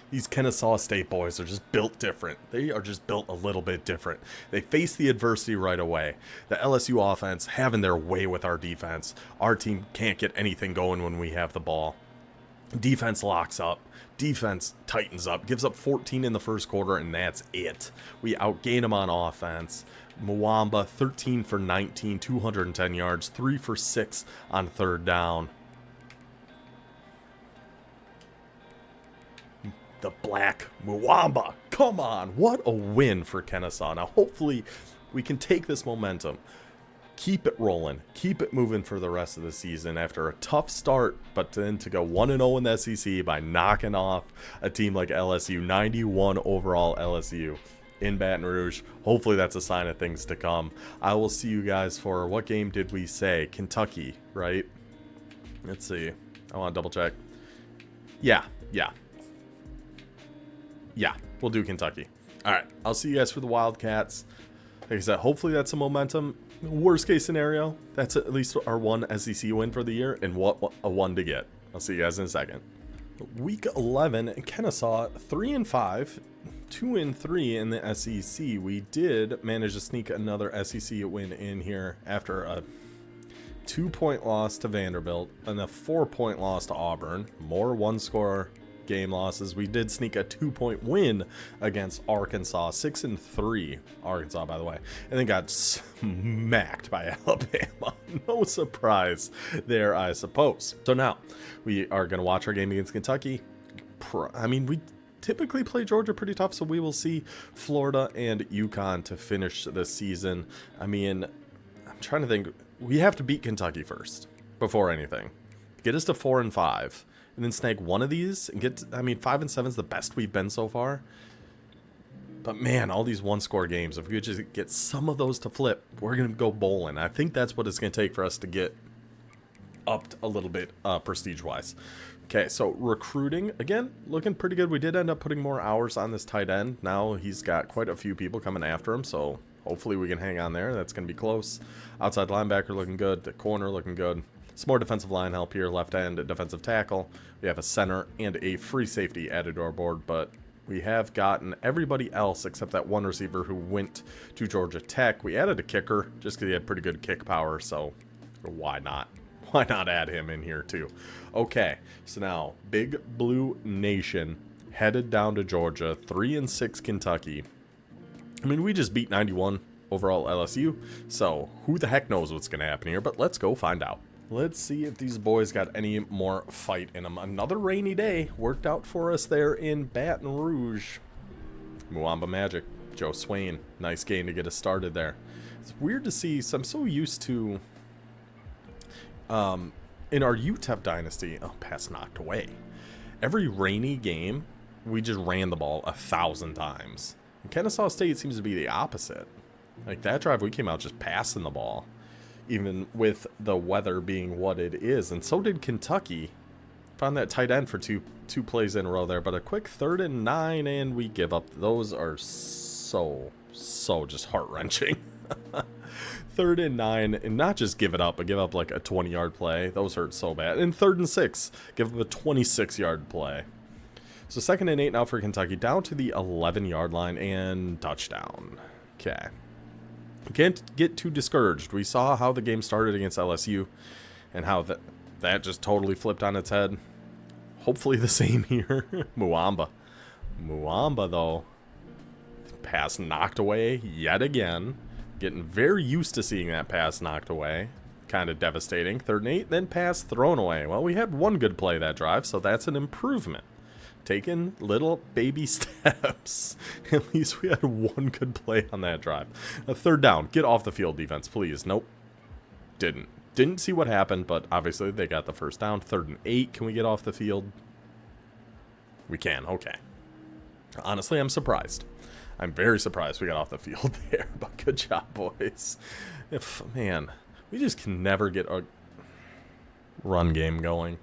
These Kennesaw State boys are just built different. They are just built a little bit different. They face the adversity right away. The LSU offense having their way with our defense. Our team can't get anything going when we have the ball. Defense locks up. Defense tightens up. Gives up 14 in the first quarter, and that's it. We outgain them on offense. Muamba, 13 for 19, 210 yards, 3 for 6 on 3rd down. The Black Muamba. Come on. What a win for Kennesaw. Now, hopefully, we can take this momentum. Keep it rolling. Keep it moving for the rest of the season after a tough start, but then to go 1-0 in the SEC by knocking off a team like LSU, 91 overall LSU in Baton Rouge. Hopefully that's a sign of things to come. I will see you guys for, what game did we say? Kentucky, right? Let's see. I want to double check. Yeah, we'll do Kentucky. All right, I'll see you guys for the Wildcats. Like I said, hopefully that's a momentum. Worst case scenario, that's at least our one SEC win for the year, and what a one to get. I'll see you guys in a second. Week 11, Kennesaw 3-5, 2-3 in the SEC. We did manage to sneak another SEC win in here after a 2-point loss to Vanderbilt and a 4-point loss to Auburn. More one-score game losses. We did sneak a 2-point win against Arkansas, 6-3 Arkansas, by the way, and then got smacked by Alabama. No surprise there, I suppose. So now we are going to watch our game against Kentucky. I mean, we typically play Georgia pretty tough, so we will see Florida and UConn to finish the season. I mean, I'm trying to think. We have to beat Kentucky first before anything. Get us to 4 and 5. And then snag one of these and get to, I mean, 5 and 7 is the best we've been so far. But man, all these one-score games, if we could just get some of those to flip, we're going to go bowling. I think that's what it's going to take for us to get upped a little bit prestige-wise. Okay, so recruiting, again, looking pretty good. We did end up putting more hours on this tight end. Now he's got quite a few people coming after him, so hopefully we can hang on there. That's going to be close. Outside linebacker looking good. The corner looking good. Some more defensive line help here. Left end, a defensive tackle. We have a center and a free safety added to our board, but we have gotten everybody else except that one receiver who went to Georgia Tech. We added a kicker just because he had pretty good kick power, so why not? Why not add him in here too? Okay, so now Big Blue Nation headed down to Georgia, 3-6 Kentucky. I mean, we just beat 91 overall LSU, so who the heck knows what's going to happen here, but let's go find out. Let's see if these boys got any more fight in them. Another rainy day worked out for us there in Baton Rouge. Muamba Magic, Joe Swain, nice gain to get us started there. It's weird to see, so I'm so used to in our UTEP Dynasty, pass knocked away. Every rainy game, we just ran the ball 1,000 times. And Kennesaw State seems to be the opposite. Like that drive, we came out just passing the ball, even with the weather being what it is. And so did Kentucky. Found that tight end for two plays in a row there, but a quick 3rd and 9, and we give up. Those are so just heart-wrenching. 3rd and 9, and not just give it up, but give up like a 20-yard play. Those hurt so bad. And 3rd and 6, give up a 26-yard play. So 2nd and 8 now for Kentucky, down to the 11-yard line, and touchdown. Okay. Can't get too discouraged. We saw how the game started against LSU, and how that just totally flipped on its head. Hopefully the same here. Muamba, though. Pass knocked away yet again. Getting very used to seeing that pass knocked away. Kind of devastating. 3rd and 8, then pass thrown away. Well, we had one good play that drive, so that's an improvement. Taking little baby steps. At least we had one good play on that drive. A 3rd down. Get off the field, defense, please. Nope. Didn't see what happened, but obviously they got the 1st down. 3rd and 8. Can we get off the field? We can. Okay. Honestly, I'm surprised. I'm very surprised we got off the field there, but good job, boys. Man, we just can never get a run game going.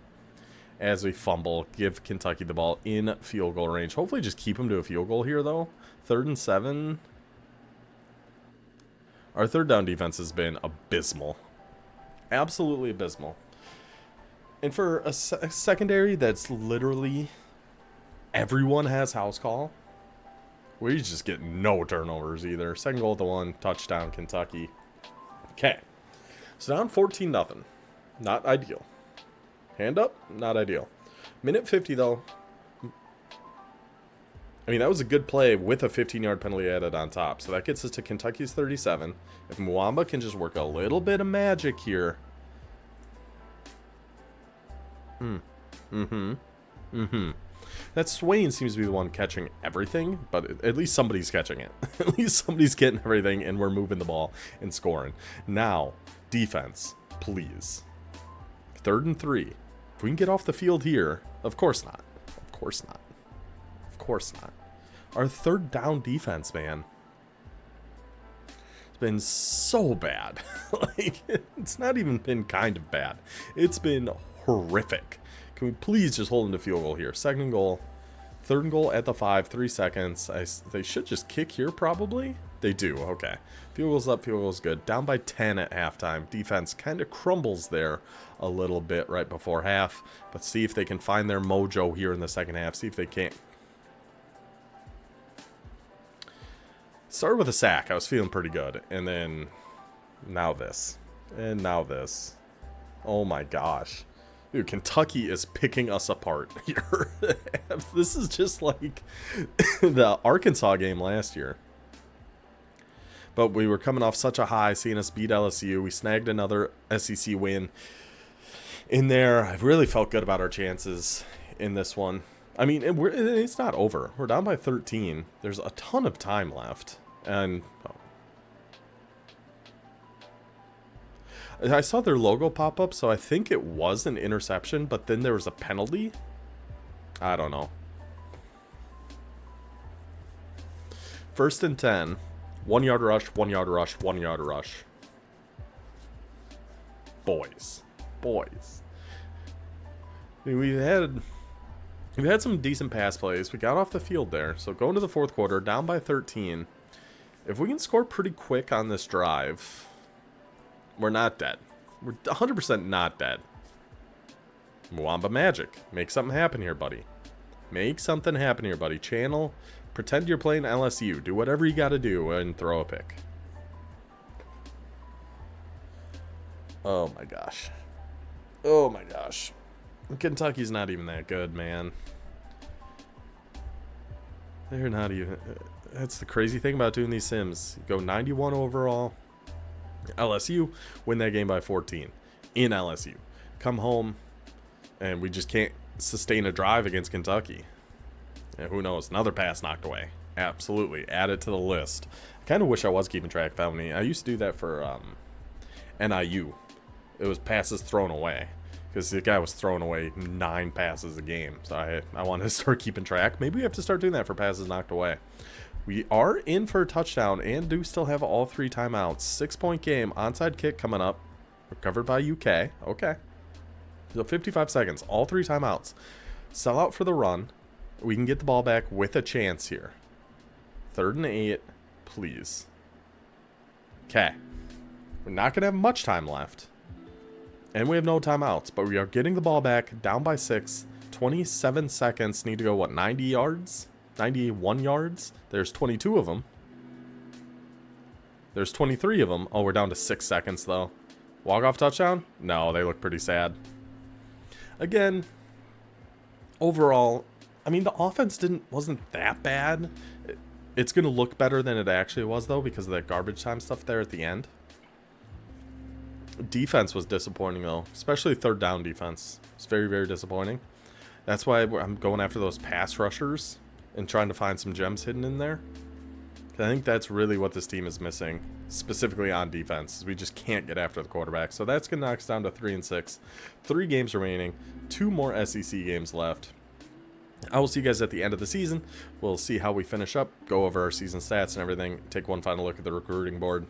As we fumble, give Kentucky the ball in field goal range. Hopefully just keep them to a field goal here, though. 3rd and 7. Our 3rd down defense has been abysmal. Absolutely abysmal. And for a secondary that's literally everyone has house call, we just get no turnovers either. 2nd goal at the 1, touchdown Kentucky. Okay. So down 14-0. Not ideal. Hand up, not ideal. Minute 50 though. I mean, that was a good play with a 15-yard penalty added on top. So that gets us to Kentucky's 37. If Muamba can just work a little bit of magic here. That Swain seems to be the one catching everything, but at least somebody's catching it. At least somebody's getting everything, and we're moving the ball and scoring. Now, defense, please. 3rd and 3. If we can get off the field here, of course not. Of course not. Of course not. Our 3rd down defense, man. It's been so bad. Like, it's not even been kind of bad. It's been horrific. Can we please just hold them to field goal here? 2nd goal. 3rd goal at the 5, 3 seconds. They should just kick here, probably. They do, okay. Field goal's up, field goal's good. Down by 10 at halftime. Defense kind of crumbles there a little bit right before half. But see if they can find their mojo here in the 2nd half. See if they can't. Started with a sack. I was feeling pretty good. And then now this. And now this. Oh my gosh. Dude, Kentucky is picking us apart here. This is just like the Arkansas game last year. But we were coming off such a high, seeing us beat LSU. We snagged another SEC win in there. I really felt good about our chances in this one. I mean, it's not over. We're down by 13. There's a ton of time left. And I saw their logo pop up, so I think it was an interception, but then there was a penalty. I don't know. 1st and 10. 1 yard rush, 1 yard rush, 1 yard rush. Boys. I mean, we've had some decent pass plays. We got off the field there. So going to the 4th quarter, down by 13. If we can score pretty quick on this drive, we're not dead. We're 100% not dead. Muamba magic. Make something happen here, buddy. Make something happen here, buddy. Channel. Pretend you're playing LSU. Do whatever you got to do and throw a pick. Oh my gosh. Oh my gosh. Kentucky's not even that good, man. They're not even... That's the crazy thing about doing these sims. You go 91 overall. LSU win that game by 14 in LSU. Come home, and we just can't sustain a drive against Kentucky. And who knows? Another pass knocked away. Absolutely. Add it to the list. I kind of wish I was keeping track of how many. I used to do that for NIU. It was passes thrown away. Because the guy was throwing away 9 passes a game. So I wanted to start keeping track. Maybe we have to start doing that for passes knocked away. We are in for a touchdown and do still have all 3 timeouts. 6-point game. Onside kick coming up. Recovered by UK. Okay. So 55 seconds. All 3 timeouts. Sell out for the run. We can get the ball back with a chance here. 3rd and 8. Please. Okay. We're not going to have much time left. And we have no timeouts. But we are getting the ball back. Down by 6. 27 seconds. Need to go, what, 90 yards? 91 yards? There's 22 of them. There's 23 of them. Oh, we're down to 6 seconds, though. Walk-off touchdown? No, they look pretty sad. Again, overall, I mean, the offense wasn't that bad. It's going to look better than it actually was, though, because of that garbage time stuff there at the end. Defense was disappointing, though, especially 3rd down defense. It's very, very disappointing. That's why I'm going after those pass rushers and trying to find some gems hidden in there. I think that's really what this team is missing, specifically on defense. We just can't get after the quarterback. So that's going to knock us down to 3 and 6. 3 games remaining. 2 more SEC games left. I will see you guys at the end of the season. We'll see how we finish up, go over our season stats and everything, take one final look at the recruiting board.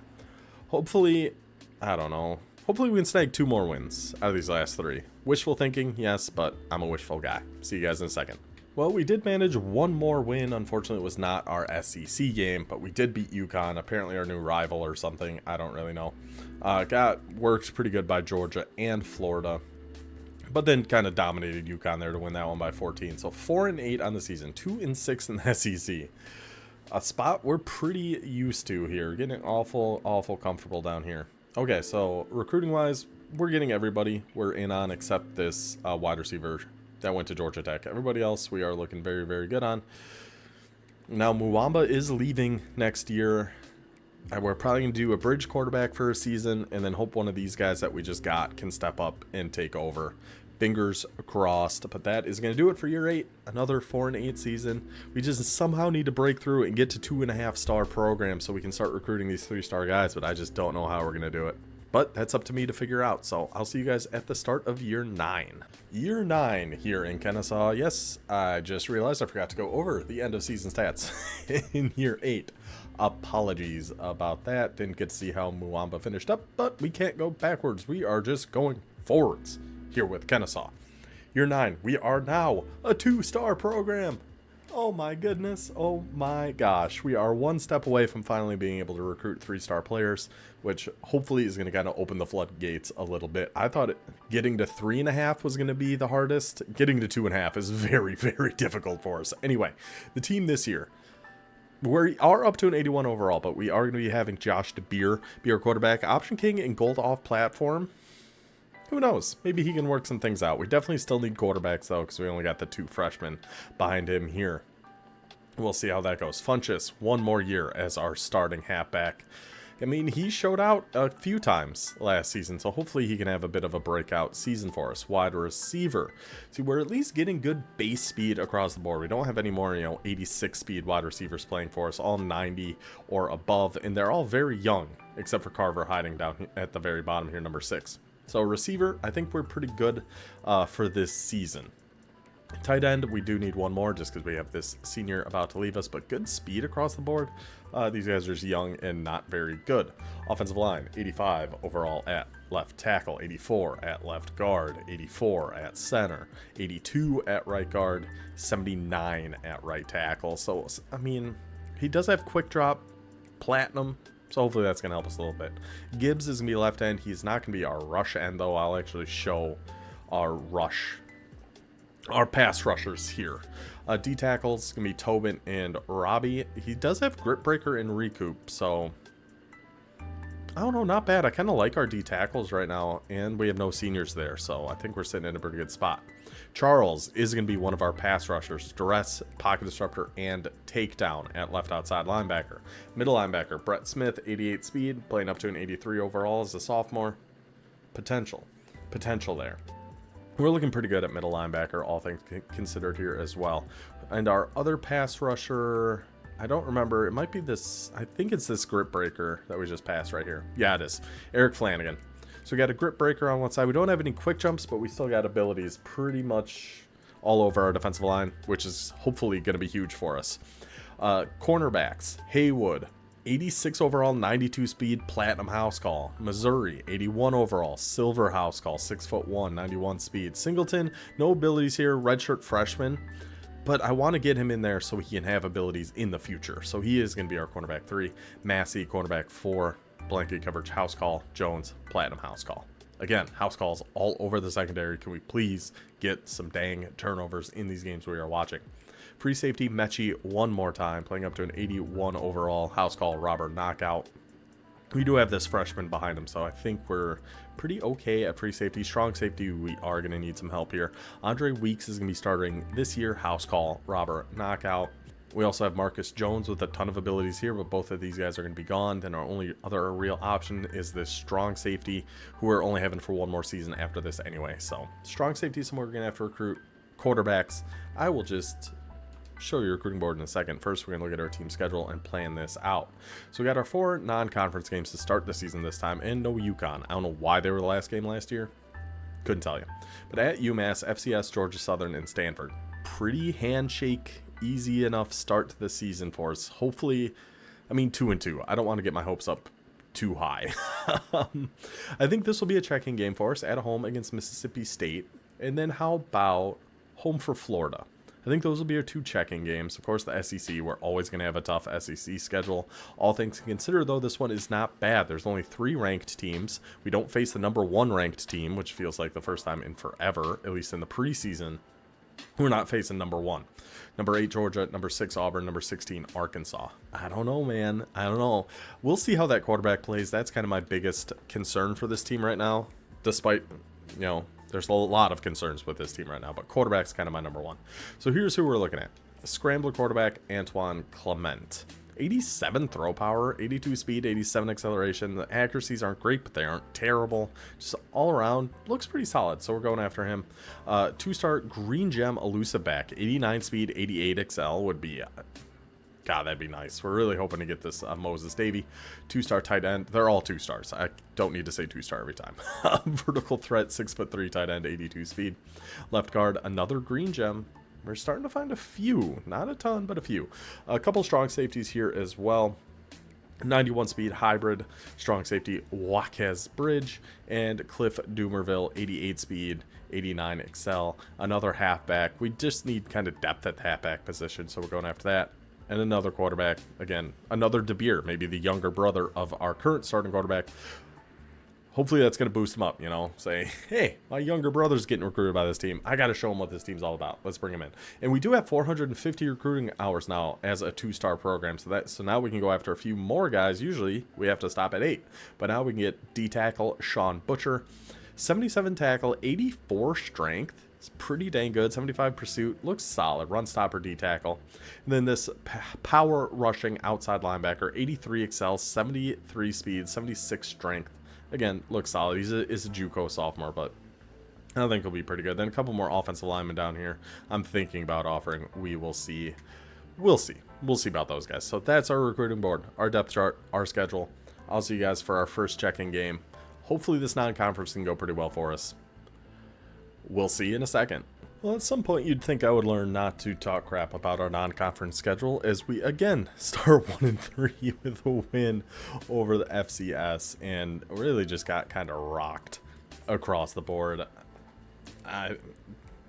Hopefully, I don't know. Hopefully we can snag 2 more wins out of these last 3. Wishful thinking, yes, but I'm a wishful guy. See you guys in a second. Well, we did manage 1 more win. Unfortunately, it was not our SEC game, but we did beat UConn, apparently our new rival or something. I don't really know. Got worked pretty good by Georgia and Florida, but then kind of dominated UConn there to win that one by 14. So 4 and 8 on the season, 2 and 6 in the SEC. A spot we're pretty used to here. Getting awful comfortable down here. Okay, so recruiting-wise, we're getting everybody we're in on except this wide receiver that went to Georgia Tech. Everybody else we are looking very, very good on. Now, Muamba is leaving next year. We're probably going to do a bridge quarterback for a season and then hope one of these guys that we just got can step up and take over. Fingers crossed, but that is going to do it for year 8. Another 4 and 8 season. We just somehow need to break through and get to 2.5-star programs so we can start recruiting these 3-star guys, but I just don't know how we're going to do it. But that's up to me to figure out, so I'll see you guys at the start of year 9. Year 9 here in Kennesaw. Yes, I just realized I forgot to go over the end of season stats in year 8. Apologies about that. Didn't get to see how Muamba finished up, but we can't go backwards. We are just going forwards here with Kennesaw. Year 9, we are now a 2-star program. Oh my goodness. Oh my gosh. We are 1 step away from finally being able to recruit 3-star players, which hopefully is going to kind of open the floodgates a little bit. I thought getting to 3.5 was going to be the hardest. Getting to 2.5 is very, very difficult for us. Anyway, the team this year, we are up to an 81 overall, but we are going to be having Josh DeBeer be our quarterback. Option King and Gold Off platform. Who knows? Maybe he can work some things out. We definitely still need quarterbacks, though, because we only got the 2 freshmen behind him here. We'll see how that goes. Funchess, 1 more year as our starting halfback. I mean, he showed out a few times last season, so hopefully he can have a bit of a breakout season for us. Wide receiver. See, we're at least getting good base speed across the board. We don't have any more, 86 speed wide receivers playing for us, all 90 or above, and they're all very young. except for Carver hiding down at the very bottom here, number 6. So receiver, I think we're pretty good for this season. Tight end, we do need one more just because we have this senior about to leave us, but good speed across the board. These guys are just young and not very good. Offensive line, 85 overall at left tackle, 84 at left guard, 84 at center, 82 at right guard, 79 at right tackle. So, I mean, he does have quick drop, platinum, so hopefully that's going to help us a little bit. Gibbs is going to be left end. He's not going to be our rush end, though. I'll actually show our pass rushers here. D tackles going to be Tobin and Robbie. He does have grip breaker and recoup, so I don't know, not bad. I kind of like our D tackles right now, and we have no seniors there, so I think we're sitting in a pretty good spot. Charles is going to be one of our pass rushers. Duress, pocket disruptor, and takedown at left outside linebacker. Middle linebacker, Brett Smith, 88 speed, playing up to an 83 overall as a sophomore. Potential there. We're looking pretty good at middle linebacker, all things considered here as well. And our other pass rusher, I don't remember. It might be this. I think it's this grip breaker that we just passed right here. Yeah, it is. Eric Flanagan. So we got a grip breaker on one side. We don't have any quick jumps, but we still got abilities pretty much all over our defensive line, which is hopefully going to be huge for us. Cornerbacks, Haywood, 86 overall, 92 speed, platinum house call. Missouri, 81 overall, silver house call, 6'1", 91 speed. Singleton, no abilities here, redshirt freshman, but I want to get him in there so he can have abilities in the future. So he is going to be our cornerback 3. Massey, cornerback 4, blanket coverage, house call. Jones, platinum house call. Again, house calls all over the secondary. Can we please get some dang turnovers in these games we are watching? Free safety, Mechie one more time, playing up to an 81 overall, house call, Robert Knockout. We do have this freshman behind him, so I think we're pretty okay at free safety. Strong safety, we are going to need some help here. Andre Weeks is going to be starting this year, house call, Robert Knockout. We also have Marcus Jones with a ton of abilities here, but both of these guys are going to be gone. Then our only other real option is this strong safety, who we're only having for one more season after this anyway. So strong safety is somewhere we're going to have to recruit. Quarterbacks, I will just show you recruiting board in a second. First, we're going to look at our team schedule and plan this out. So we got our 4 non-conference games to start the season this time, and no UConn. I don't know why they were the last game last year. Couldn't tell you. But at UMass, FCS, Georgia Southern, and Stanford. Pretty handshake, easy enough start to the season for us. Hopefully, I mean 2-2. I don't want to get my hopes up too high. I think this will be a checking game for us at home against Mississippi State. And then how about home for Florida? I think those will be our 2 checking games. Of course, the SEC, we're always going to have a tough SEC schedule. All things considered, though, this one is not bad. There's only 3 ranked teams. We don't face the number 1 ranked team, which feels like the first time in forever, at least in the preseason. We're not facing number 1. Number 8, Georgia. Number 6, Auburn. Number 16, Arkansas. I don't know, man. I don't know. We'll see how that quarterback plays. That's kind of my biggest concern for this team right now, despite, you know, there's a lot of concerns with this team right now, but quarterback's kind of my number 1. So here's who we're looking at. Scrambler quarterback, Antoine Clement. 87 throw power, 82 speed, 87 acceleration. The accuracies aren't great, but they aren't terrible. Just all around, looks pretty solid, so we're going after him. 2-star Green Gem elusive back, 89 speed, 88 XL would be... God, that'd be nice. We're really hoping to get this Moses Davey. 2-star tight end. They're all 2 stars. I don't need to say 2-star every time. Vertical threat, 6'3" tight end, 82 speed. Left guard, another green gem. We're starting to find a few. Not a ton, but a few. A couple strong safeties here as well. 91 speed hybrid, strong safety, Waquez Bridge, and Cliff Doomerville, 88 speed, 89 XL. Another halfback. We just need kind of depth at the halfback position, so we're going after that. And another quarterback, again, another DeBeer, maybe the younger brother of our current starting quarterback. Hopefully that's going to boost him up, you know, say, hey, my younger brother's getting recruited by this team. I got to show him what this team's all about. Let's bring him in. And we do have 450 recruiting hours now as a 2-star program. So now we can go after a few more guys. Usually we have to stop at 8. But now we can get D-tackle Sean Butcher. 77 tackle, 84 strength. It's pretty dang good. 75 pursuit. Looks solid. Run stopper, D-tackle. And then this power rushing outside linebacker. 83 XL, 73 speed, 76 strength. Again, looks solid. He's a JUCO sophomore, but I think he'll be pretty good. Then a couple more offensive linemen down here I'm thinking about offering. We will see. We'll see. We'll see about those guys. So that's our recruiting board, our depth chart, our schedule, I'll see you guys for our first check-in game. Hopefully this non-conference can go pretty well for us. We'll see you in a second. Well, at some point you'd think I would learn not to talk crap about our non-conference schedule as we again start 1-3 with a win over the FCS and really just got kind of rocked across the board. I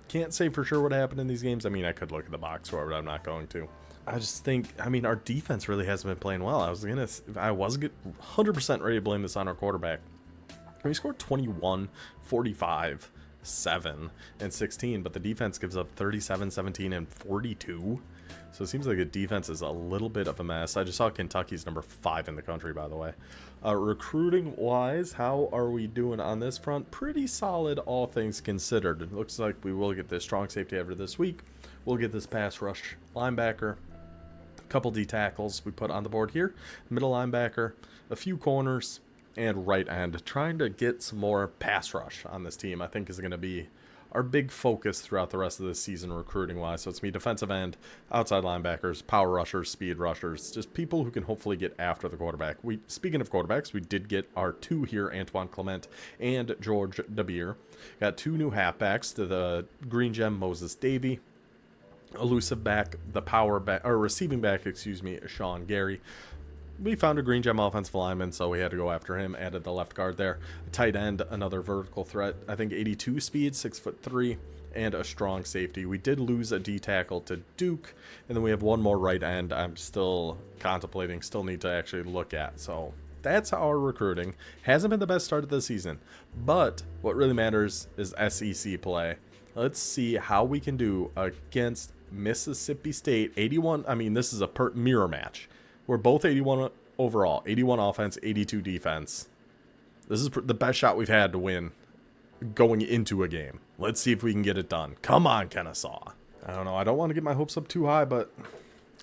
can't say for sure what happened in these games. I mean, I could look at the box score, but I'm not going to. I just think, I mean, our defense really hasn't been playing well. I was 100% ready to blame this on our quarterback. We scored 21, 45, 7, and 16, but the defense gives up 37, 17, and 42. So it seems like the defense is a little bit of a mess. I just saw Kentucky's number 5 in the country, by the way. Recruiting wise, how are we doing on this front? Pretty solid, all things considered. It looks like we will get this strong safety after this week. We'll get this pass rush linebacker, a couple D tackles we put on the board here, middle linebacker, a few corners, and right end. Trying to get some more pass rush on this team, I think, is going to be our big focus throughout the rest of this season recruiting wise. So it's me, defensive end, outside linebackers, power rushers, speed rushers, just people who can hopefully get after the quarterback. Speaking of quarterbacks, we did get our 2 here, Antoine Clement and George DeBeer. Got 2 new halfbacks to the Green Gem, Moses Davey. Elusive back, the power back, or receiving back, excuse me, Sean Gary. We found a Green Gem offensive lineman, so we had to go after him. Added the left guard there. A tight end, another vertical threat. I think 82 speed, 6'3", and a strong safety. We did lose a D tackle to Duke, and then we have one more right end I'm still contemplating, still need to actually look at. So that's our recruiting. Hasn't been the best start of the season, but what really matters is SEC play. Let's see how we can do against Mississippi State. 81, I mean, this is a mirror match. We're both 81 overall, 81 offense, 82 defense. This is the best shot we've had to win going into a game. Let's see if we can get it done. Come on, Kennesaw. I don't know. I don't want to get my hopes up too high, but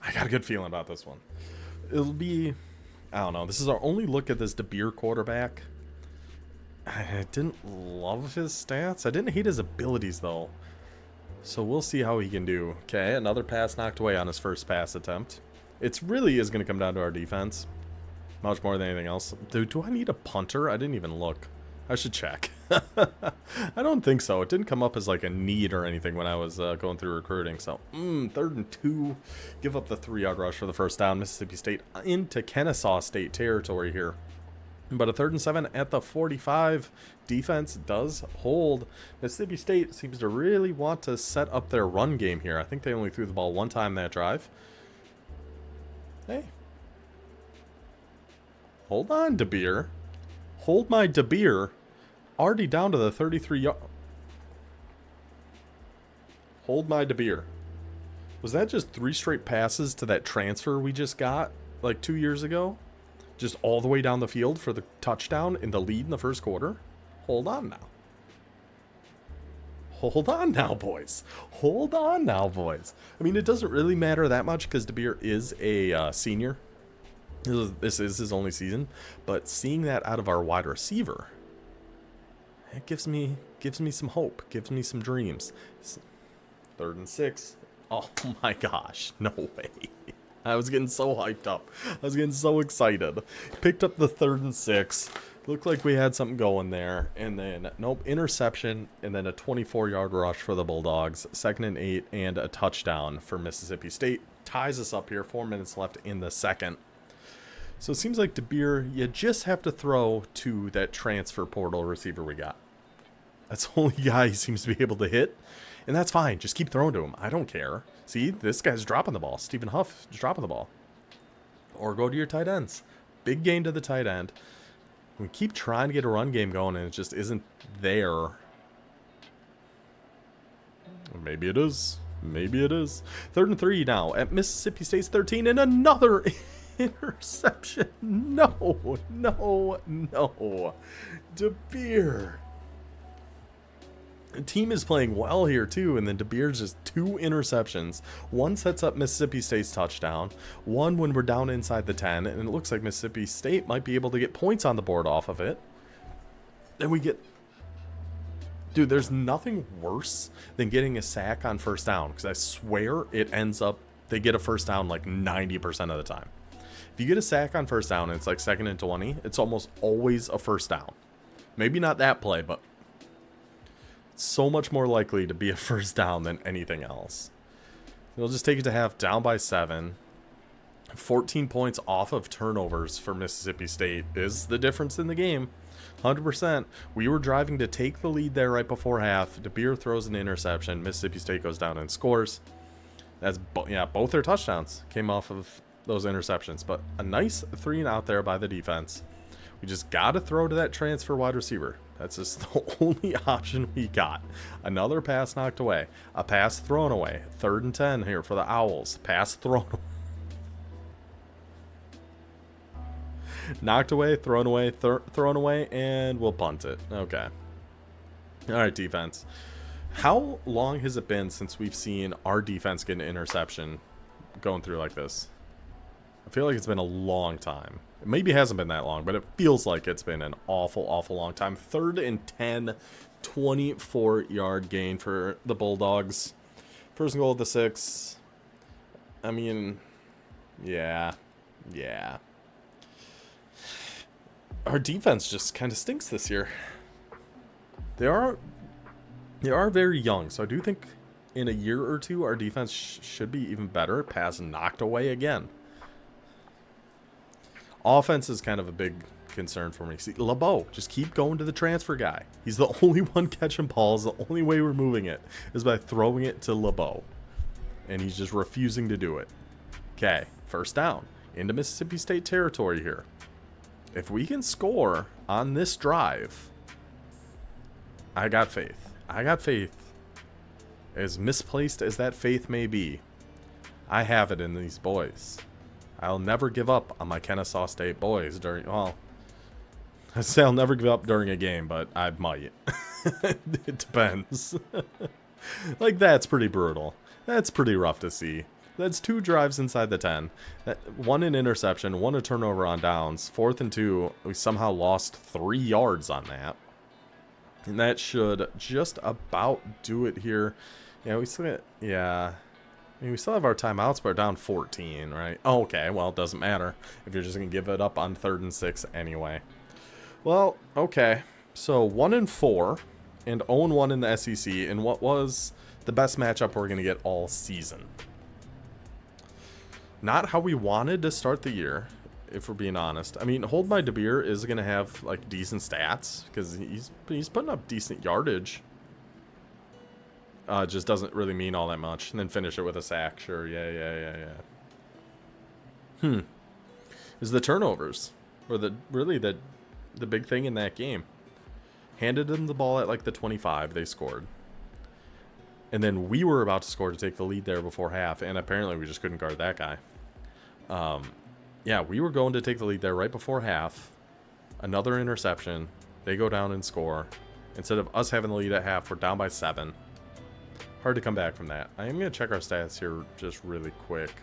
I got a good feeling about this one. It'll be, I don't know. This is our only look at this DeBeer quarterback. I didn't love his stats. I didn't hate his abilities, though. So we'll see how he can do. Okay, another pass knocked away on his first pass attempt. It really is going to come down to our defense. Much more than anything else. Dude, do I need a punter? I didn't even look. I should check. I don't think so. It didn't come up as like a need or anything when I was going through recruiting. So, 3rd and 2. Give up the 3-yard rush for the first down. Mississippi State into Kennesaw State territory here. But a 3rd and 7 at the 45. Defense does hold. Mississippi State seems to really want to set up their run game here. I think they only threw the ball one time that drive. Hey. Hold on, DeBeer. Hold my DeBeer. Already down to the 33-yard. Hold my DeBeer. Was that just 3 straight passes to that transfer we just got like 2 years ago? Just all the way down the field for the touchdown in the lead in the first quarter? Hold on now. Hold on now, boys. Hold on now, boys. I mean, it doesn't really matter that much because DeBeer is a senior. This is his only season. But seeing that out of our wide receiver, it gives me some hope. Gives me some dreams. 3rd and 6. Oh my gosh. No way. I was getting so hyped up. I was getting so excited. Picked up the 3rd and 6. Looked like we had something going there. And then, nope, interception. And then a 24-yard rush for the Bulldogs. 2nd and 8 and a touchdown for Mississippi State. Ties us up here. 4 minutes left in the second. So it seems like DeBeer, you just have to throw to that transfer portal receiver we got. That's the only guy he seems to be able to hit. And that's fine. Just keep throwing to him. I don't care. See, this guy's dropping the ball. Stephen Huff is dropping the ball. Or go to your tight ends. Big gain to the tight end. We keep trying to get a run game going, and it just isn't there. Maybe it is. Maybe it is. 3rd and 3 now at Mississippi State's 13, and another interception. No, no, no. DeBeer. The team is playing well here too, and then DeBeer's just 2 interceptions. One sets up Mississippi State's touchdown, one when we're down inside the 10, and it looks like Mississippi State might be able to get points on the board off of it. Then we get... Dude, there's nothing worse than getting a sack on first down, because I swear it ends up... They get a first down like 90% of the time. If you get a sack on first down and it's like 2nd and 20, it's almost always a first down. Maybe not that play, but it's so much more likely to be a first down than anything else. We'll just take it to half, down by 7. 14 points off of turnovers for Mississippi State is the difference in the game. 100%. We were driving to take the lead there right before half. DeBeer throws an interception. Mississippi State goes down and scores. That's both their touchdowns came off of those interceptions. But a nice 3-and-out there by the defense. We just got to throw to that transfer wide receiver. That's just the only option we got. Another pass knocked away. A pass thrown away. 3rd and 10 here for the Owls. Pass thrown away. Knocked away, thrown away, and we'll punt it. Okay. All right, defense. How long has it been since we've seen our defense get an interception going through like this? I feel like it's been a long time. It maybe hasn't been that long, but it feels like it's been an awful, awful long time. 3rd and 10, 24-yard gain for the Bulldogs. First and goal of the 6. I mean, yeah. Our defense just kind of stinks this year. They are very young, so I do think in a year or two our defense should be even better. Pass knocked away again. Offense is kind of a big concern for me. See, LeBeau, just keep going to the transfer guy. He's the only one catching balls. The only way we're moving it is by throwing it to LeBeau, and he's just refusing to do it. Okay, first down into Mississippi State territory here. If we can score on this drive, I got faith. I got faith. As misplaced as that faith may be, I have it in these boys. I'll never give up on my Kennesaw State boys during, well, I say I'll never give up during a game, but I might. It depends. Like, that's pretty brutal. That's pretty rough to see. That's 2 drives inside the 10. One an interception, one a turnover on downs. 4th and 2, we somehow lost 3 yards on that. And that should just about do it here. Yeah, we still got, I mean, we still have our timeouts, but we're down 14, right? Oh, okay, well, it doesn't matter if you're just going to give it up on 3rd and 6 anyway. Well, okay. So 1 and 4 and 0 and 1 in the SEC in what was the best matchup we're going to get all season. Not how we wanted to start the year, if we're being honest. I mean, Hold My DeBeer is going to have, like, decent stats because he's putting up decent yardage. Just doesn't really mean all that much. And then finish it with a sack. Sure, yeah. Is the turnovers. Or the big thing in that game. Handed them the ball at, like, the 25. They scored. And then we were about to score to take the lead there before half. And apparently we just couldn't guard that guy. Yeah, we were going to take the lead there right before half. Another interception. They go down and score. Instead of us having the lead at half, we're down by 7. Hard to come back from that. I am going to check our stats here just really quick.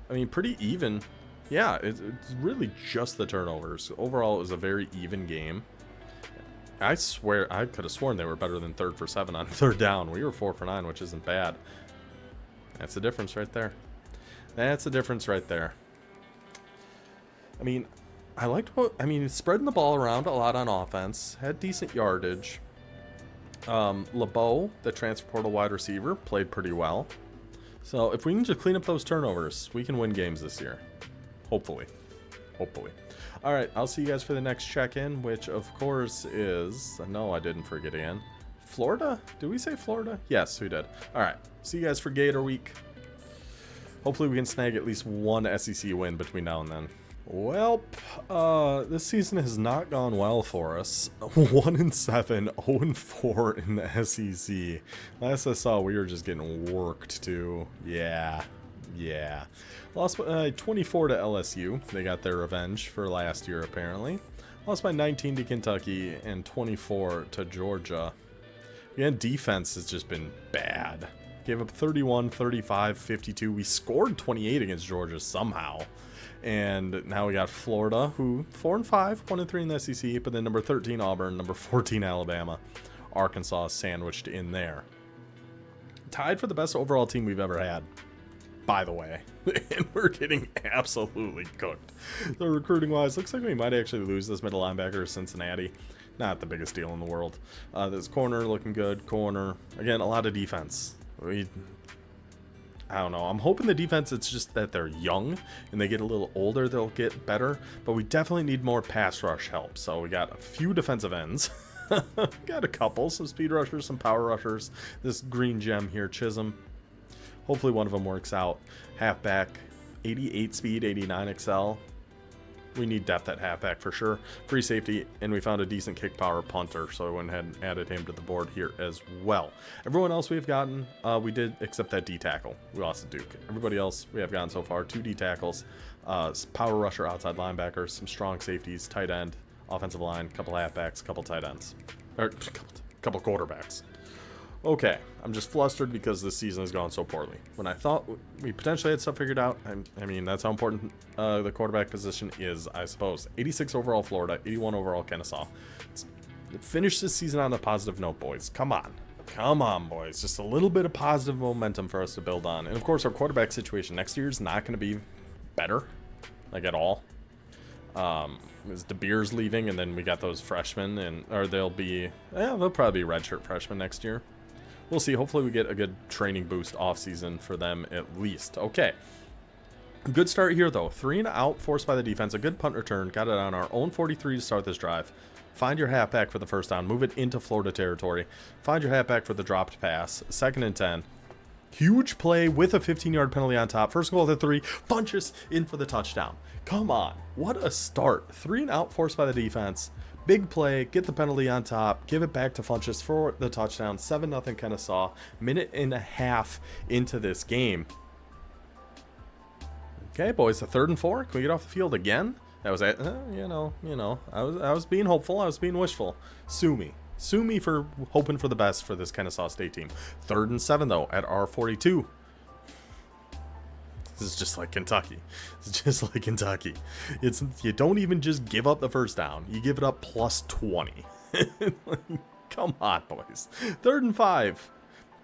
I mean, pretty even. Yeah, it's really just the turnovers. Overall, it was a very even game. I swear, I could have sworn they were better than 3rd for 7 on 3rd down. We were 4 for 9, which isn't bad. That's the difference right there. That's the difference right there. I mean, spreading the ball around a lot on offense. Had decent yardage. LeBeau, the transfer portal wide receiver, played pretty well. So if we can just clean up those turnovers, we can win games this year. Hopefully. All right, I'll see you guys for the next check-in, which of course is, no, I didn't forget again, Florida? Did we say Florida? Yes, we did. All right, see you guys for Gator Week. Hopefully we can snag at least one SEC win between now and then. Well, this season has not gone well for us. 1-7, 0-4 in the SEC. Last I saw, we were just getting worked too. Yeah. Lost by 24 to LSU. They got their revenge for last year, apparently. Lost by 19 to Kentucky and 24 to Georgia. Again, defense has just been bad. Gave up 31, 35, 52. We scored 28 against Georgia somehow. And now we got Florida, who 4-5, 1-3 in the SEC, but then number 13 Auburn, number 14 Alabama, Arkansas sandwiched in there. Tied for the best overall team we've ever had. by the way. And we're getting absolutely cooked. So recruiting wise, looks like we might actually lose this middle linebacker to Cincinnati. Not the biggest deal in the world. This corner looking good. Corner. Again, a lot of defense. I don't know. I'm hoping the defense, it's just that they're young and they get a little older, they'll get better. But we definitely need more pass rush help. So we got a few defensive ends. Got a couple. Some speed rushers, some power rushers. This green gem here, Chisholm. Hopefully one of them works out. Halfback, 88 speed, 89 XL. We need depth at halfback for sure. Free safety, and we found a decent kick power punter, so I went ahead and added him to the board here as well. Everyone else we've gotten, we did, except that D tackle. We lost to Duke. Everybody else we have gotten so far, 2 D tackles, power rusher, outside linebackers, some strong safeties, tight end, offensive line, couple halfbacks, couple tight ends, or couple quarterbacks. Okay, I'm just flustered because this season has gone so poorly. When I thought we potentially had stuff figured out, I mean, that's how important the quarterback position is, I suppose. 86 overall Florida, 81 overall Kennesaw. Let's finish this season on a positive note, boys. Come on. Come on, boys. Just a little bit of positive momentum for us to build on. And, of course, our quarterback situation next year is not going to be better, like, at all. Is De Beers leaving, and then we got those freshmen, or they'll probably be redshirt freshmen next year. We'll see. Hopefully we get a good training boost off-season for them at least. Okay. Good start here, though. 3 and out, forced by the defense. A good punt return. Got it on our own 43 to start this drive. Find your halfback for the first down. Move it into Florida territory. Find your halfback for the dropped pass. 2nd and 10. Huge play with a 15-yard penalty on top. First goal at the 3. Funchess in for the touchdown. Come on. What a start. 3 and out, forced by the defense. Big play, get the penalty on top, give it back to Funchess for the touchdown. 7-0 Kennesaw. Minute and a half into this game. Okay, boys, the 3rd and 4. Can we get off the field again? That was it. You know. I was being hopeful. I was being wishful. Sue me. Sue me for hoping for the best for this Kennesaw State team. 3rd and 7 though at R42. This is just like Kentucky. It's just like Kentucky. You don't even just give up the first down. You give it up plus 20. Come on, boys. 3rd and 5.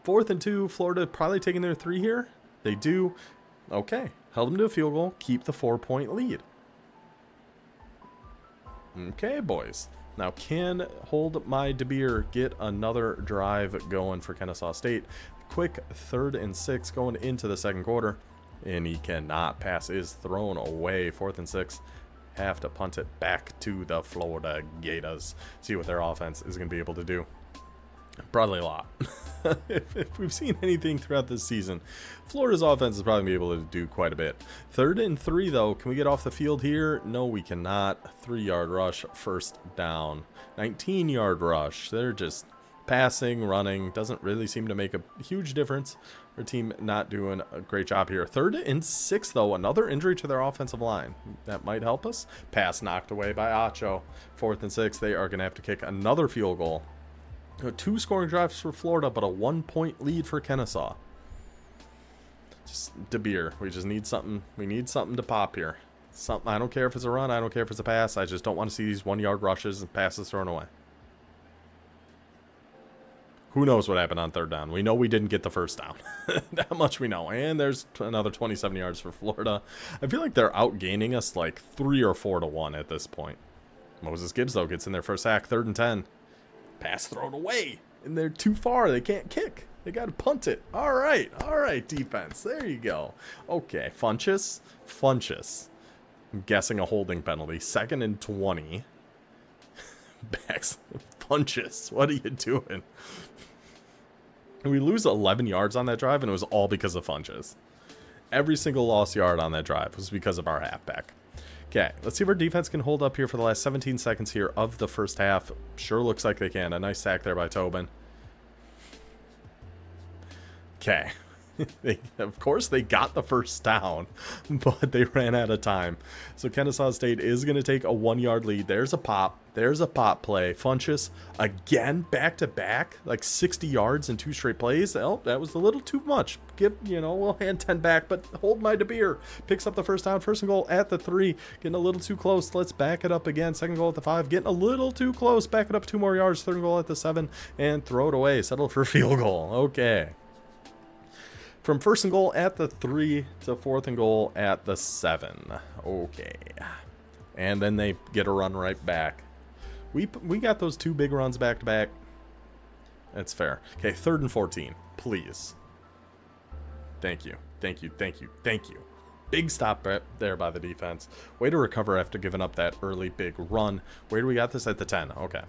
4th and 2. Florida probably taking their 3 here. They do. Okay. Held them to a field goal. Keep the 4-point lead. Okay, boys. Now, can Hold My De Beer get another drive going for Kennesaw State? Quick 3rd and 6 going into the 2nd quarter. And he cannot. Pass is thrown away. 4th and 6. Have to punt it back to the Florida Gators. See what their offense is going to be able to do. Probably a lot. if we've seen anything throughout this season, Florida's offense is probably going to be able to do quite a bit. 3rd and 3, though. Can we get off the field here? No, we cannot. 3-yard rush. First down. 19-yard rush. They're just passing, running. Doesn't really seem to make a huge difference. Our team not doing a great job here. 3rd and 6, though. Another injury to their offensive line. That might help us. Pass knocked away by Acho. 4th and 6. They are going to have to kick another field goal. 2 scoring drives for Florida, but a 1-point lead for Kennesaw. Just De Beer. We just need something. We need something to pop here. Something. I don't care if it's a run. I don't care if it's a pass. I just don't want to see these 1-yard rushes and passes thrown away. Who knows what happened on 3rd down? We know we didn't get the first down. That much we know. And there's another 27 yards for Florida. I feel like they're outgaining us like 3 or 4 to 1 at this point. Moses Gibbs, though, gets in there for a sack. 3rd and 10. Pass thrown away. And they're too far. They can't kick. They got to punt it. All right, defense. There you go. Okay, Funchess. I'm guessing a holding penalty. 2nd and 20. Backs. Funchess. What are you doing? We lose 11 yards on that drive, and it was all because of Funchess. Every single lost yard on that drive was because of our halfback. Okay, let's see if our defense can hold up here for the last 17 seconds here of the first half. Sure looks like they can. A nice sack there by Tobin. Okay. Of course, they got the first down, but they ran out of time. So Kennesaw State is going to take a 1-yard lead. There's a pop. There's a pop play. Funchess again, back to back, like 60 yards in 2 straight plays. Oh, that was a little too much. We'll hand 10 back, but Hold My De Beer picks up the first down. 1st and goal at the 3. Getting a little too close. Let's back it up again. 2nd goal at the 5. Getting a little too close. Back it up 2 more yards. 3rd goal at the 7. And throw it away. Settle for a field goal. Okay. From 1st and goal at the 3 to 4th and goal at the 7. Okay. And then they get a run right back. We got those 2 big runs back to back. That's fair. Okay, 3rd and 14. Please. Thank you. Thank you. Thank you. Thank you. Big stop there by the defense. Way to recover after giving up that early big run. Where do we got this? At the 10. Okay.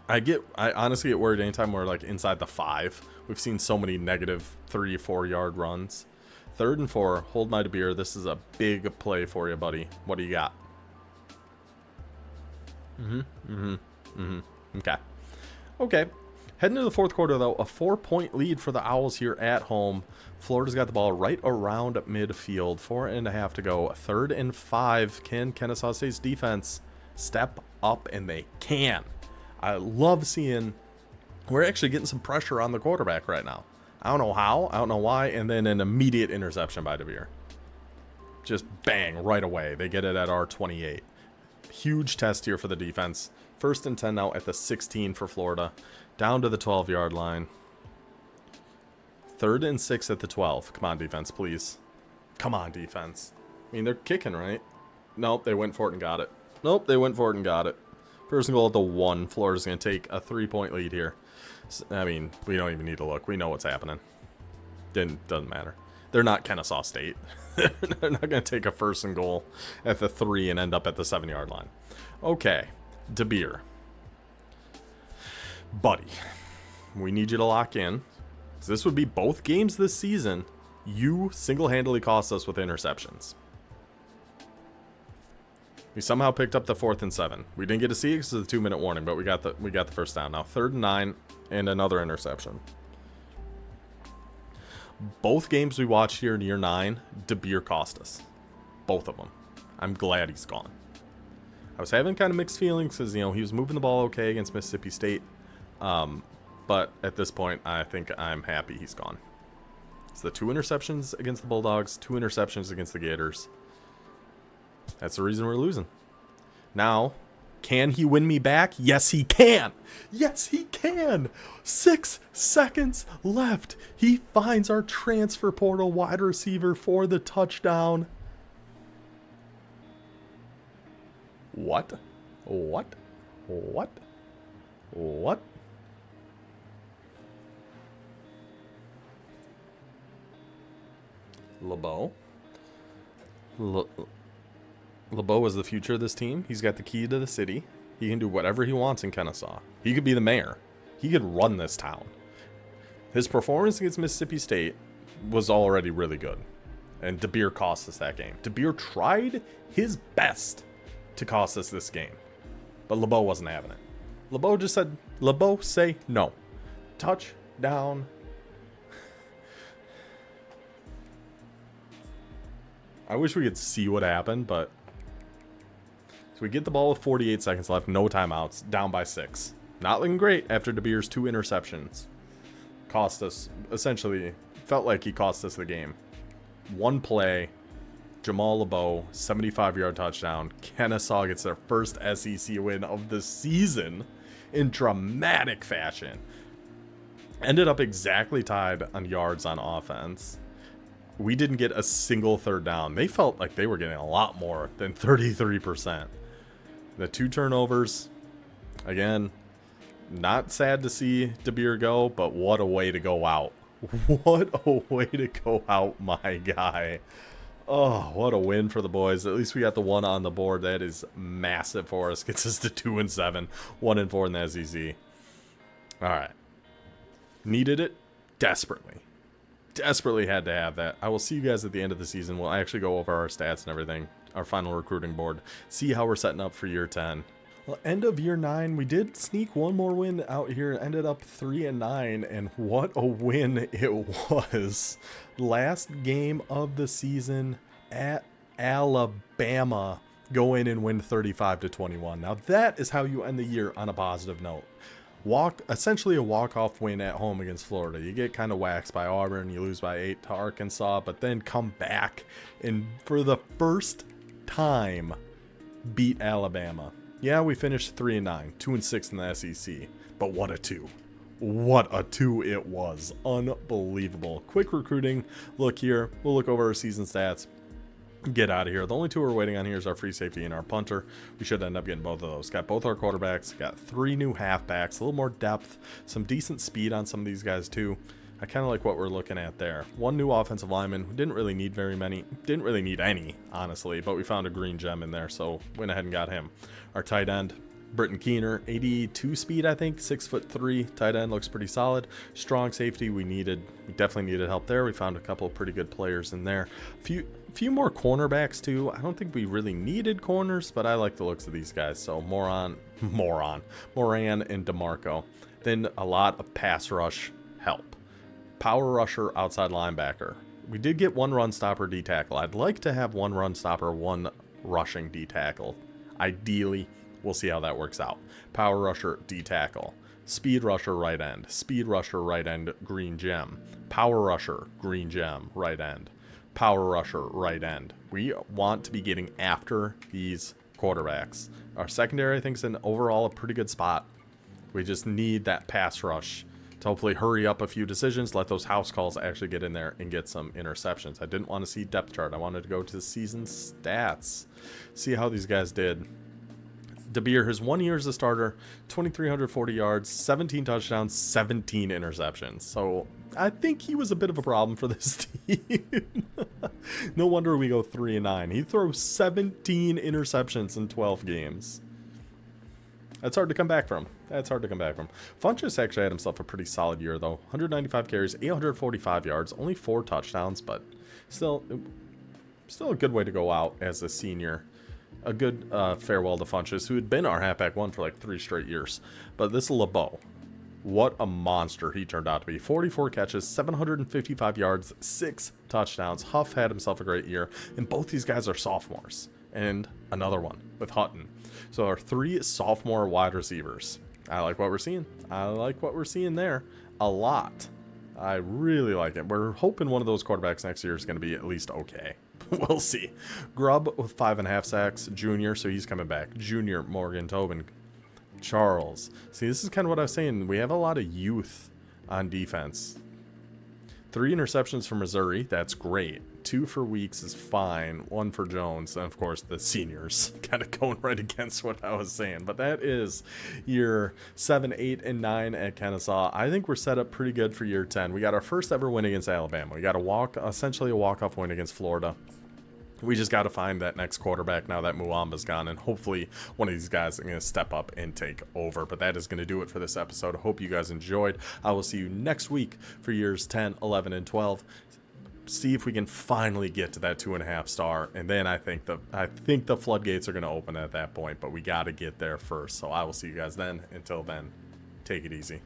I honestly get worried anytime we're like inside the 5. We've seen so many negative 3-4 yard runs. 3rd and 4. Hold my beer. This is a big play for you, buddy. What do you got? Okay. Okay. Heading into the 4th quarter, though, a 4-point lead for the Owls here at home. Florida's got the ball right around midfield. 4.5 to go. 3rd and 5. Can Kennesaw State's defense step up? And they can. I love seeing we're actually getting some pressure on the quarterback right now. I don't know how. I don't know why. And then an immediate interception by DeBeer. Just bang, right away. They get it at our 28. Huge test here for the defense. 1st and 10 now at the 16 for Florida. Down to the 12-yard line. 3rd and 6 at the 12. Come on, defense, please. Come on, defense. I mean, they're kicking, right? Nope, they went for it and got it. Nope, they went for it and got it. 1st and goal at the 1. Florida's going to take a 3-point lead here. I mean, we don't even need to look. We know what's happening. Doesn't matter. They're not Kennesaw State. They're not going to take a 1st and goal at the 3 and end up at the 7-yard line. Okay, DeBeer. Buddy, we need you to lock in. This would be both games this season. You single-handedly cost us with interceptions. We somehow picked up the 4th and 7. We didn't get to see it because of the 2-minute warning, but we got the 1st down. Now 3rd and 9 and another interception. Both games we watched here in year 9, DeBeer cost us. Both of them. I'm glad he's gone. I was having kind of mixed feelings because, he was moving the ball okay against Mississippi State. But at this point, I think I'm happy he's gone. It's the 2 interceptions against the Bulldogs, 2 interceptions against the Gators. That's the reason we're losing. Now, can he win me back? Yes, he can. Yes, he can. 6 seconds left. He finds our transfer portal wide receiver for the touchdown. What? What? What? What? LeBeau. LeBeau is the future of this team. He's got the key to the city. He can do whatever he wants in Kennesaw. He could be the mayor. He could run this town. His performance against Mississippi State was already really good. And DeBeer cost us that game. DeBeer tried his best to cost us this game. But LeBeau wasn't having it. LeBeau just said, LeBeau, say no. Touchdown. I wish we could see what happened, but... So we get the ball with 48 seconds left, no timeouts, down by 6. Not looking great after DeBeer's 2 interceptions. Cost us, essentially, felt like he cost us the game. 1 play, Jamal LeBeau, 75-yard touchdown. Kennesaw gets their first SEC win of the season in dramatic fashion. Ended up exactly tied on yards on offense. We didn't get a single 3rd down. They felt like they were getting a lot more than 33%. The 2 turnovers, again, not sad to see DeBeer go, but what a way to go out. What a way to go out, my guy. Oh, what a win for the boys. At least we got the 1 on the board. That is massive for us. Gets us to 2-7, 1-4 in the SEC. All right. Needed it desperately. Desperately had to have that. I will see you guys at the end of the season. We'll actually go over our stats and everything, our final recruiting board, see how we're setting up for year 10. Well, end of year 9, we did sneak one more win out here. Ended up 3-9, and what a win it was. Last game of the season at Alabama. Go in and win 35-21. Now that is how you end the year on a positive note. Essentially a walk-off win at home against Florida. You get kind of waxed by Auburn, you lose by 8 to Arkansas, but then come back and for the first time beat Alabama. Yeah, we finished 3-9, 2-6 in the SEC, but what a 2. What a 2 it was. Unbelievable. Quick recruiting look here. We'll look over our season stats. Get out of here. The only 2 we're waiting on here is our free safety and our punter. We should end up getting both of those. Got both our quarterbacks. Got 3 new halfbacks. A little more depth. Some decent speed on some of these guys too. I kind of like what we're looking at there. 1 new offensive lineman. We didn't really need very many. Didn't really need any, honestly. But we found a green gem in there, so went ahead and got him. Our tight end, Britton Keener, 82 speed, I think, 6'3", tight end, looks pretty solid. Strong safety, we definitely needed help there. We found a couple of pretty good players in there. Few more cornerbacks too. I don't think we really needed corners, but I like the looks of these guys. So Moran and DeMarco. Then a lot of pass rush help. Power rusher, outside linebacker. We did get 1 run stopper, D tackle. I'd like to have 1 run stopper, 1 rushing D tackle. Ideally. We'll see how that works out. Power rusher, D tackle. Speed rusher, right end. Speed rusher, right end, green gem. Power rusher, green gem, right end. Power rusher, right end. We want to be getting after these quarterbacks. Our secondary, I think, is in overall a pretty good spot. We just need that pass rush to hopefully hurry up a few decisions, let those house calls actually get in there and get some interceptions. I didn't want to see depth chart. I wanted to go to the season stats. See how these guys did. DeBeer, his 1 year as a starter, 2,340 yards, 17 touchdowns, 17 interceptions. So I think he was a bit of a problem for this team. No wonder we go 3-9. He throws 17 interceptions in 12 games. That's hard to come back from. Funchess actually had himself a pretty solid year, though. 195 carries, 845 yards, only 4 touchdowns, but still a good way to go out as a senior. A good farewell to Funchess, who had been our halfback 1 for like 3 straight years. But this is LeBeau. What a monster he turned out to be. 44 catches, 755 yards, 6 touchdowns. Huff had himself a great year. And both these guys are sophomores. And another one with Hutton. So our 3 sophomore wide receivers. I like what we're seeing. I like what we're seeing there a lot. I really like it. We're hoping one of those quarterbacks next year is going to be at least okay. We'll see. Grubb with 5.5 sacks. Junior, so he's coming back. Junior, Morgan, Tobin, Charles. See, this is kind of what I was saying. We have a lot of youth on defense. 3 interceptions for Missouri. That's great. 2 for Weeks is fine. 1 for Jones. And, of course, the seniors. Kind of going right against what I was saying. But that is year 7, 8, and 9 at Kennesaw. I think we're set up pretty good for year 10. We got our first ever win against Alabama. We got essentially a walk-off win against Florida. We just got to find that next quarterback now that Muamba's gone, and hopefully one of these guys is going to step up and take over. But that is going to do it for this episode. I hope you guys enjoyed. I will see you next week for years 10, 11, and 12. See if we can finally get to that 2.5 star, and then I think the floodgates are going to open at that point, but we got to get there first. So I will see you guys then. Until then, take it easy.